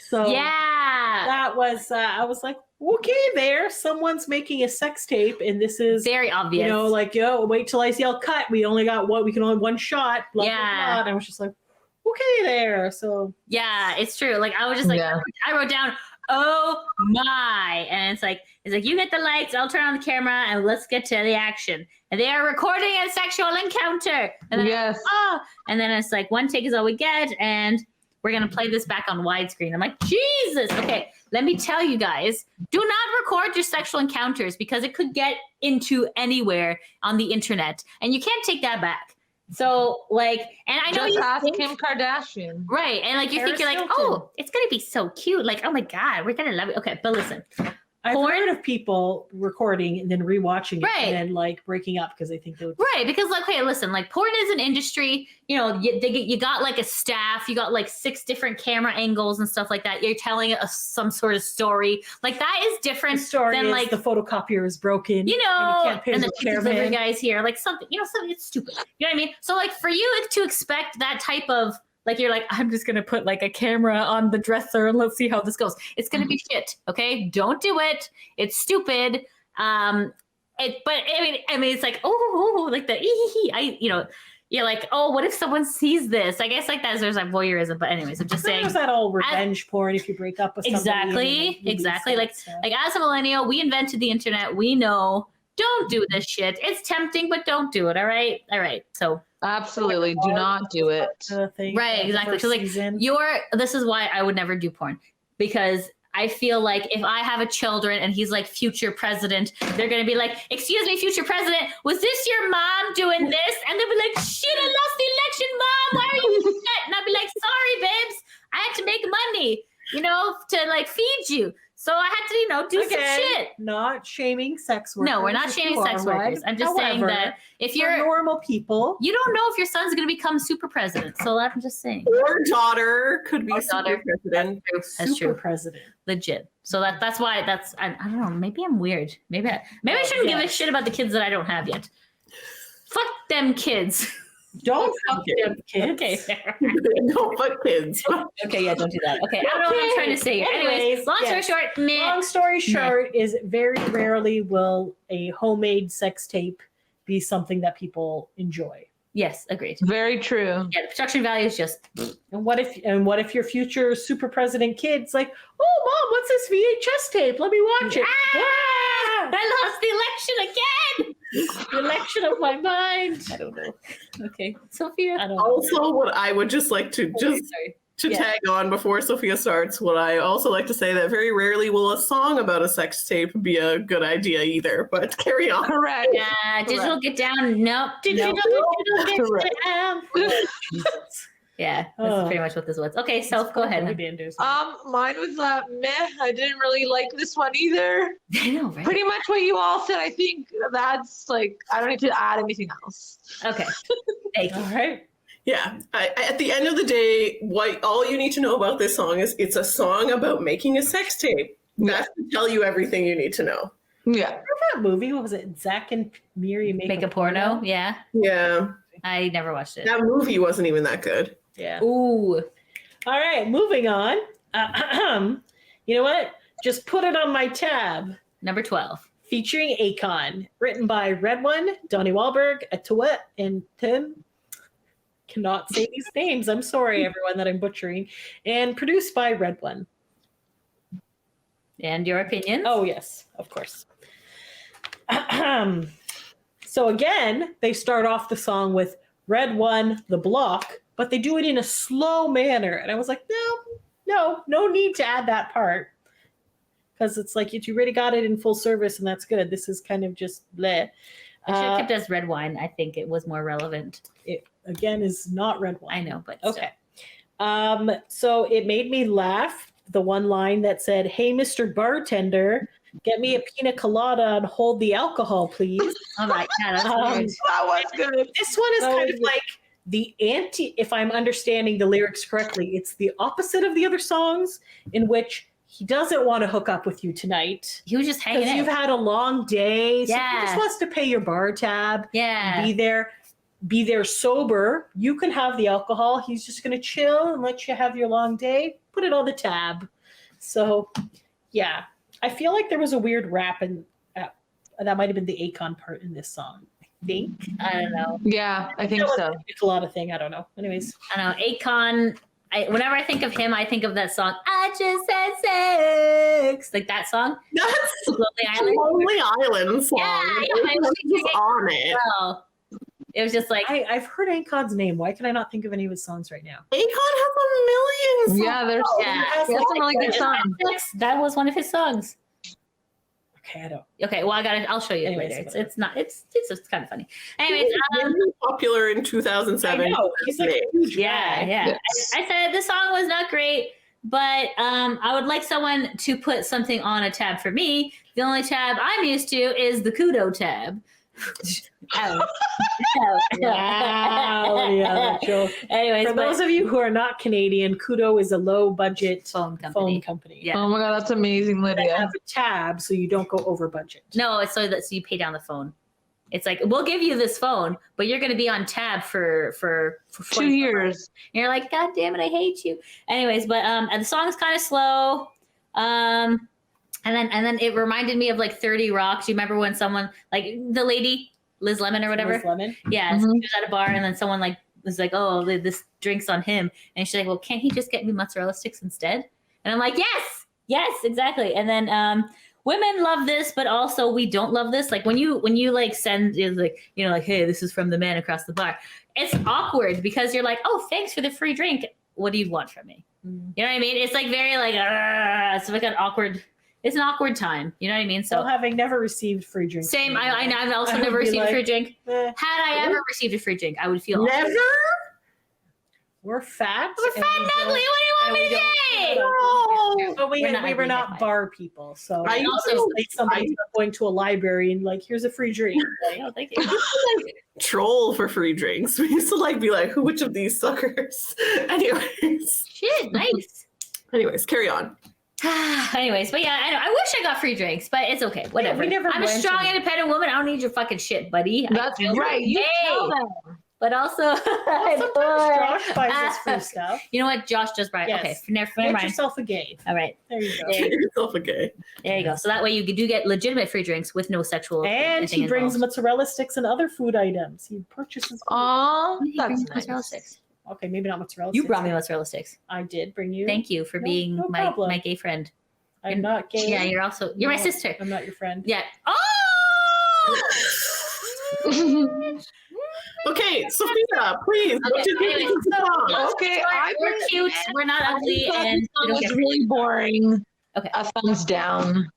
So Yeah. that was, I was like, okay, there, someone's making a sex tape. And this is, Very obvious. you know, like, yo, wait till I yell cut. We only got we can only one shot. Blah, blah, Yeah. blah. And I was just like, okay, there. So Yeah, it's true. Like I was just like, Yeah. I wrote down, oh my, and it's like you hit the lights, I'll turn on the camera, and let's get to the action. And they are recording a sexual encounter. And then Yes. and then it's like one take is all we get, and we're gonna play this back on widescreen. I'm like, Jesus. Okay, let me tell you guys, do not record your sexual encounters because it could get into anywhere on the internet, and you can't take that back. So like, and I know Just you ask think- Kim Kardashian. Right. And like you think Paris you're like, Hilton. oh, it's gonna be so cute. Like, oh my God, we're gonna love it. Okay, but listen. I've Porn? heard of people recording and then rewatching it Right. and then like breaking up because they think they would. Right, because like, okay, listen, like porn is an industry. You know, you got like a staff, you got like 6 different camera angles and stuff like that. You're telling some sort of story. Like that is The different story than is like the photocopier is broken. you know, and, and the the pizza delivery chairman. guys here, like something, you know, something it's stupid. You know what I mean? So like for you to expect that type of like you're like, I'm just gonna put like a camera on the dresser and let's see how this goes. It's gonna be shit. Okay, don't do it. It's stupid. But I mean, it's like like the I you're like, oh, what if someone sees this? I guess like there's like voyeurism, but anyways, I'm just saying. There's that all revenge porn if you break up with somebody. Exactly. Like as a millennial, we invented the internet. We know, don't do this shit. It's tempting, but don't do it. All right. So Absolutely, do not do it. right, exactly. So like this is why I would never do porn, because I feel like if I have a children and he's like future president, they're gonna be like, excuse me, future president, was this your mom doing this? And they'll be like, shit, I lost the election, mom. Why are you upset? And I'll be like, sorry, babes, I had to make money, to like feed you. So I had to, do some shit. Not shaming sex workers. No, we're not shaming sex workers. I'm just saying that if you're normal people, you don't know if your son's going to become super president. So I'm just saying. Or daughter could be super president. That's super true. president. Legit. So that's why I don't know. Maybe I'm weird. Maybe I shouldn't give a shit about the kids that I don't have yet. Fuck them kids. Don't fuck them kids. Okay, fair. Don't fuck kids. Okay, yeah, don't do that. Okay, I don't know what I'm trying to say here. Anyways, long story short, meh. Long story short is very rarely will a homemade sex tape be something that people enjoy. Yes, agreed. Very true. Yeah, the production value is just. And what if your future super president kid's like, oh mom, what's this VHS tape? Let me watch it. I lost the election again. The election of my mind. I don't know. Okay, Sophia. I don't know. Also, what I would just like to tag on before Sophia starts, what I also like to say that very rarely will a song about a sex tape be a good idea either. But carry on. Correct. Yeah, digital get down. Nope. Digital get down. Yeah, that's pretty much what this was. Okay, Soph, go ahead. Mine was meh. I didn't really like this one either. I know, right? Pretty much what you all said. I think that's like, I don't need to add anything else. Okay. Thank you. All right. Yeah. At the end of the day, all you need to know about this song is it's a song about making a sex tape. That should tell you everything you need to know. Yeah. Remember that movie? What was it? Zack and Miri make a porno? Yeah. Yeah. I never watched it. That movie wasn't even that good. Yeah. Ooh. All right, moving on. You know what? Just put it on my tab. Number 12. Featuring Akon. Written by Red One, Donnie Wahlberg, Atuet, and Tim. Cannot say these names. I'm sorry, everyone, that I'm butchering. And produced by Red One. And your opinion? Oh, yes, of course. So again, they start off the song with Red One, The Block, but they do it in a slow manner. And I was like, no need to add that part. Because it's like, you already got it in full service and that's good. This is kind of just bleh. I should have kept as red wine. I think it was more relevant. It, again, is not red wine. I know, but okay. So it made me laugh. The one line that said, hey, Mr. Bartender, get me a pina colada and hold the alcohol, please. Oh my God, that's weird. That was good. This one is kind of like the if I'm understanding the lyrics correctly, it's the opposite of the other songs in which he doesn't want to hook up with you tonight. He was just hanging out. Because you've had a long day. So Yeah. he just wants to pay your bar tab. Yeah. Be there sober. You can have the alcohol. He's just going to chill and let you have your long day. Put it on the tab. So, yeah. I feel like there was a weird rap and that might have been the Akon part in this song. I think. I don't know. Yeah, I think so. It's a lot of thing. I don't know. Anyways. I don't know. Akon, whenever I think of him, I think of that song, I Just Said Sex. Like that song. That's Lonely Island. Lonely Island song. Yeah, I was He's on it. Well, it was just like, I've heard Akon's name. Why can I not think of any of his songs right now? Akon has a million songs. Yeah, there's yeah. some really good songs. That was one of his songs. Okay, I don't. Okay, well, I'll show you Anyways, later. whatever. It's not, it's just kind of funny. Anyways, Really popular in 2007. I know. He's like a huge yeah. Yes. I said the song was not great, but I would like someone to put something on a tab for me. The only tab I'm used to is the Kudo tab. Wow, yeah, that joke. Anyways, For those of you who are not Canadian, Kudo is a low-budget phone company. Yeah. Oh my God, that's amazing, They Lydia. have a tab so you don't go over budget. No, it's so you pay down the phone. It's like, we'll give you this phone, but you're going to be on tab for 2 years. And you're like, God damn it, I hate you. Anyways, but and the song's kind of slow. And then it reminded me of like 30 Rock. Do you remember when someone, like the lady Liz Lemon or whatever. Liz Lemon. Yeah, so she was at a bar and then someone like was like, "Oh, this drink's on him," and she's like, "Well, can't he just get me mozzarella sticks instead?" And I'm like, "Yes, exactly." And then women love this, but also we don't love this. Like when you like send like like, "Hey, this is from the man across the bar." It's awkward because you're like, "Oh, thanks for the free drink. What do you want from me?" You know what I mean? It's like very like it's like an awkward. It's an awkward time. You know what I mean? So having never received free drinks. same. I've also never received a free drink. Had I ever received a free drink, I would feel Never. We're fat. We're fat and ugly. What do you want me to say? No. But we not were ugly, not they're bar people. So I also like somebody going to a library and like, here's a free drink. Like, Oh, thank you. Troll for free drinks. We used to like be like, which of these suckers? Anyways. Shit, nice. Anyways, carry on. Anyways, but yeah, I know. I wish I got free drinks, but it's okay. Whatever. we never I'm a went strong, to- independent woman. I don't need your fucking shit, buddy. That's right. You tell them. But also, Sometimes Josh buys us free stuff. you know what? Josh does buy. Yes. Okay, never Get mind. yourself a gay. All right, There you go. There Get yourself a gay. there you go. So that way you do get legitimate free drinks with no sexual. And anything he brings involved. mozzarella sticks and other food items. He purchases. Oh, He that's brings nice. mozzarella sticks. Okay, maybe not mozzarella You sticks. brought me mozzarella sticks. I did bring you. Thank you for No- being no my problem. gay friend. I'm not gay. Yeah, you're my No, sister. I'm not your friend. Yeah. Oh. Okay, Sophia, please. What Okay, did you anyway, think of the song? Okay, we're cute. We're not ugly, and we It don't was get- really boring. Okay. A thumbs down.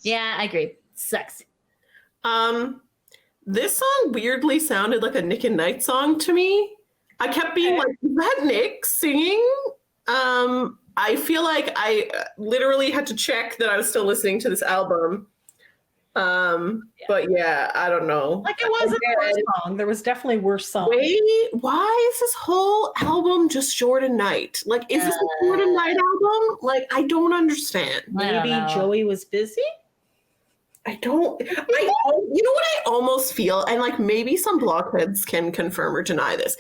Yeah, I agree. Sucks. This song weirdly sounded like a Nick and Knight song to me. I kept being like, is that Nick singing? I feel like I literally had to check that I was still listening to this album. But yeah, I don't know. Like it wasn't a worse song. There was definitely worse songs. Wait, why is this whole album just Jordan Knight? Like, is this a Jordan Knight album? Like, I don't understand. I don't Maybe know. Joey was busy. You know what I almost feel, and like maybe some blockheads can confirm or deny this.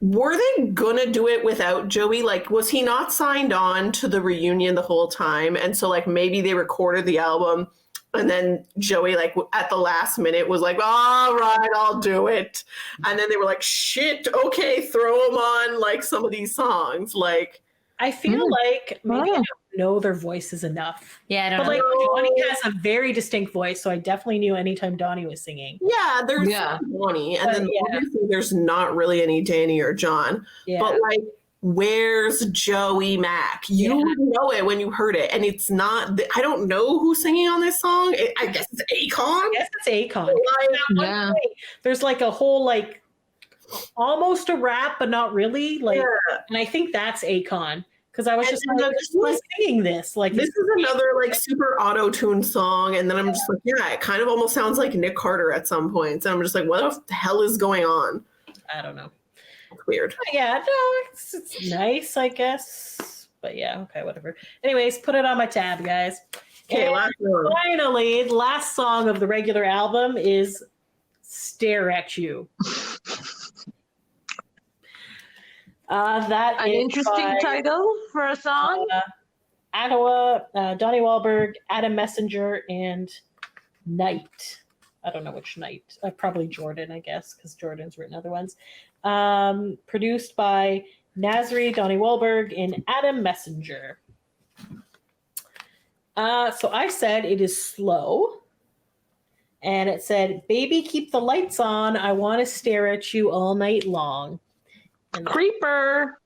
Were they gonna do it without Joey? Like, was he not signed on to the reunion the whole time? And so like maybe they recorded the album and then Joey like at the last minute was like, all right, I'll do it. And then they were like, shit, okay, throw them on like some of these songs. Like, I feel like maybe I don't know their voices enough. Yeah, I don't But know. like Donnie has a very distinct voice, so I definitely knew anytime Donnie was singing. yeah, there's Yeah. Bonnie, and then Yeah. obviously there's not really any Danny or John. Yeah. But like, where's Joey Mack? You would know it when you heard it, and it's not. I don't know who's singing on this song. I guess it's Akon. I guess it's Akon. Like, Yeah. There's like a whole like almost a rap, but not really. Like, Yeah. and I think that's Akon because I was And just then like, I'm just who's like, singing this? Like, this is another like super auto-tuned song, and then I'm just like, yeah, it kind of almost sounds like Nick Carter at some points, and I'm just like, what the hell is going on? I don't know. It's weird. Yeah, no, it's nice, I guess. But yeah, okay, whatever. Anyways, put it on my tab, guys. Okay, And last one. finally, the last song of the regular album is "Stare at You." That An is interesting by, title for a song. Donnie Wahlberg, Adam Messenger, and Knight. I don't know which Knight. Probably Jordan, I guess, because Jordan's written other ones. Produced by Nasri, Donnie Wahlberg, and Adam Messenger. So I said it is slow. And it said, "Baby, keep the lights on. I want to stare at you all night long." Creeper.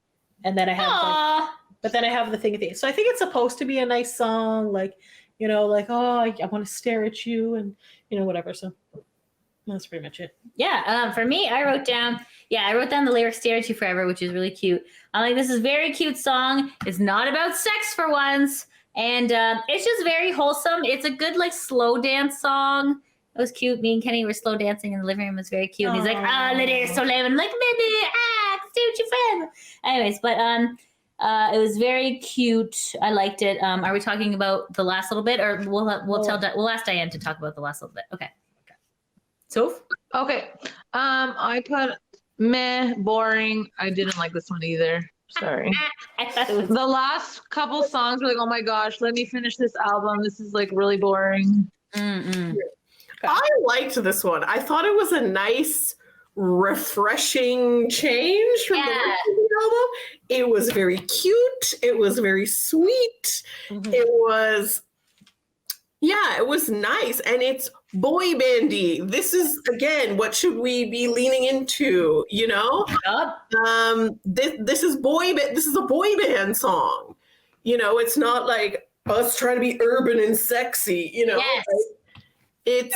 And then I have like, Aw. but then I have the thing at the end. So I think it's supposed to be a nice song, like, you know, like, oh, I want to stare at you and, you know, whatever. So that's pretty much it. Yeah, for me, I wrote down the lyrics "Stare at You Forever," which is really cute. I'm like, this is a very cute song. It's not about sex for once, and it's just very wholesome. It's a good like slow dance song. It was cute. Me and Kenny were slow dancing in the living room. It was very cute. And he's like, Lydia, so lame. I'm like, baby, stay with your friend. Anyways, but it was very cute. I liked it. Are we talking about the last little bit, or we'll ask Diane to talk about the last little bit? Okay. Soph? Okay. I put meh, boring. I didn't like this one either. Sorry. I thought it was. The last couple songs were like, oh my gosh, let me finish this album. This is like really boring. Mm-mm. I liked this one. I thought it was a nice, refreshing change from the rest of the album. It was very cute. It was very sweet. Mhm. It was, it was nice. And it's boy bandy. This is, again, what should we be leaning into, you know? Yup. This is this is a boy band song. You know, it's not like us trying to be urban and sexy, you know? Yes. Like, it's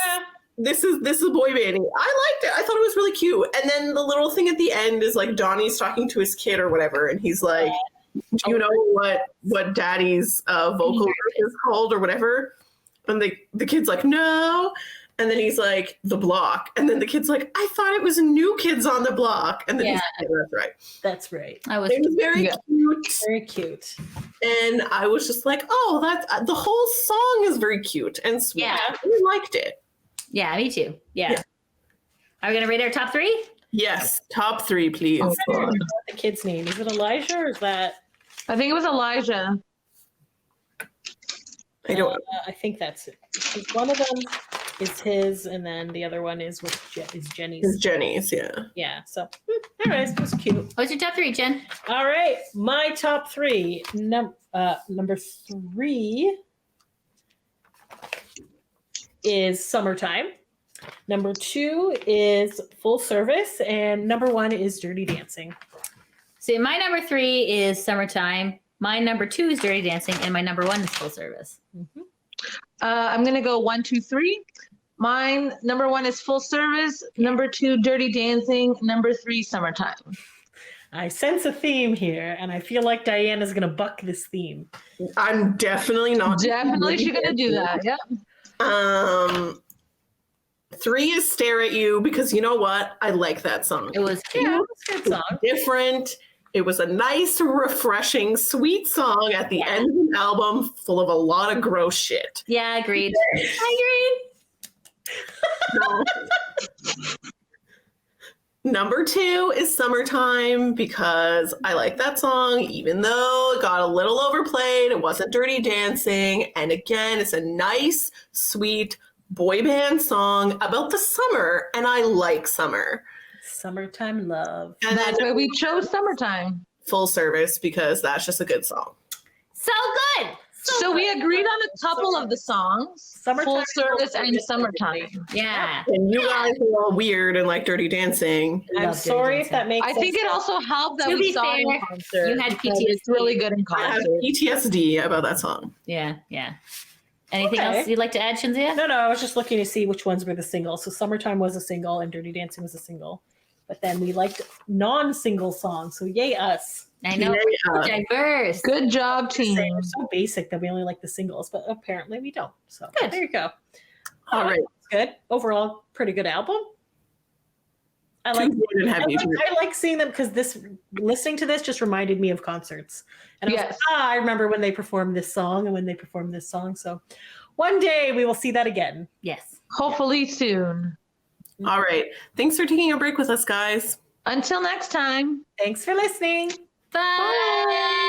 this is boy banding. I liked it. I thought it was really cute. And then the little thing at the end is like Donnie's talking to his kid or whatever, and he's like, "Do you know what Daddy's vocal is called or whatever?" And the kid's like, "No." And then he's like, "The Block." And then the kid's like, "I thought it was New Kids on the Block." And then he's like, "Yeah, that's right." That's right. It was very cute. Very cute. And I was just like, "Oh, that's the whole song is very cute and sweet." Yeah. I really liked it. Yeah, me too. Yeah. Are we gonna rate our top 3? Yes, top 3, please. I don't know what the kid's name. Is it Elijah or is that? I think it was Elijah. I don't. I think that's it. Because one of them is his, and then the other one is with is Jenny's. It's Jenny's, yeah. Yeah. So, anyways, it was cute. What's your top 3, Jen? All right, my top 3. Number 3 is Summertime. Number 2 is Full Service, and number 1 is Dirty Dancing. See, my number 3 is Summertime. My number 2 is Dirty Dancing, and my number 1 is Full Service. Mm-hmm. I'm gonna go 1, 2, 3. Mine number 1 is Full Service. Number 2, Dirty Dancing. Number 3, Summertime. I sense a theme here, and I feel like Diana's gonna buck this theme. I'm definitely not. Definitely, she's gonna do that. Yep. 3 is Stare at You, because you know what? I like that song. It was cute. Yeah, it's a good song. Different. It was a nice, refreshing, sweet song at the end of an album full of a lot of gross shit. Yeah, agreed. I Number 2 is Summertime, because I like that song, even though it got a little overplayed. It wasn't Dirty Dancing. And again, it's a nice, sweet boy band song about the summer, and I like summer. Summertime love. And then That's why we chose Summertime. Full Service, because that's just a good song. So good. So we agreed on a couple of the songs. Summertime, Full Service, and Service, Summertime. Yeah. And you guys are all weird and like Dirty Dancing. I'm Love sorry Dirty if that makes I think sense. it also helped that To we be saw it in fair, concert. you had because PTSD. It's really good in I have concert. PTSD about that song. Yeah. Anything Okay. else you'd like to add, Shinzia? No, I was just looking to see which ones were the singles. So Summertime was a single and Dirty Dancing was a single. But then we liked non-single songs. So yay us. I know. Yeah. We're diverse. Good job, team. We're so basic that we only like the singles, but apparently we don't. So Good. there you go. All right. Good. Overall, pretty good album. I Too like good and heavy. I like seeing them because listening to this just reminded me of concerts. And I was Yes. like, I remember when they performed this song and when they performed this song. So one day we will see that again. Yes. Hopefully soon. All right. Thanks for taking a break with us, guys. Until next time. Thanks for listening. Bye.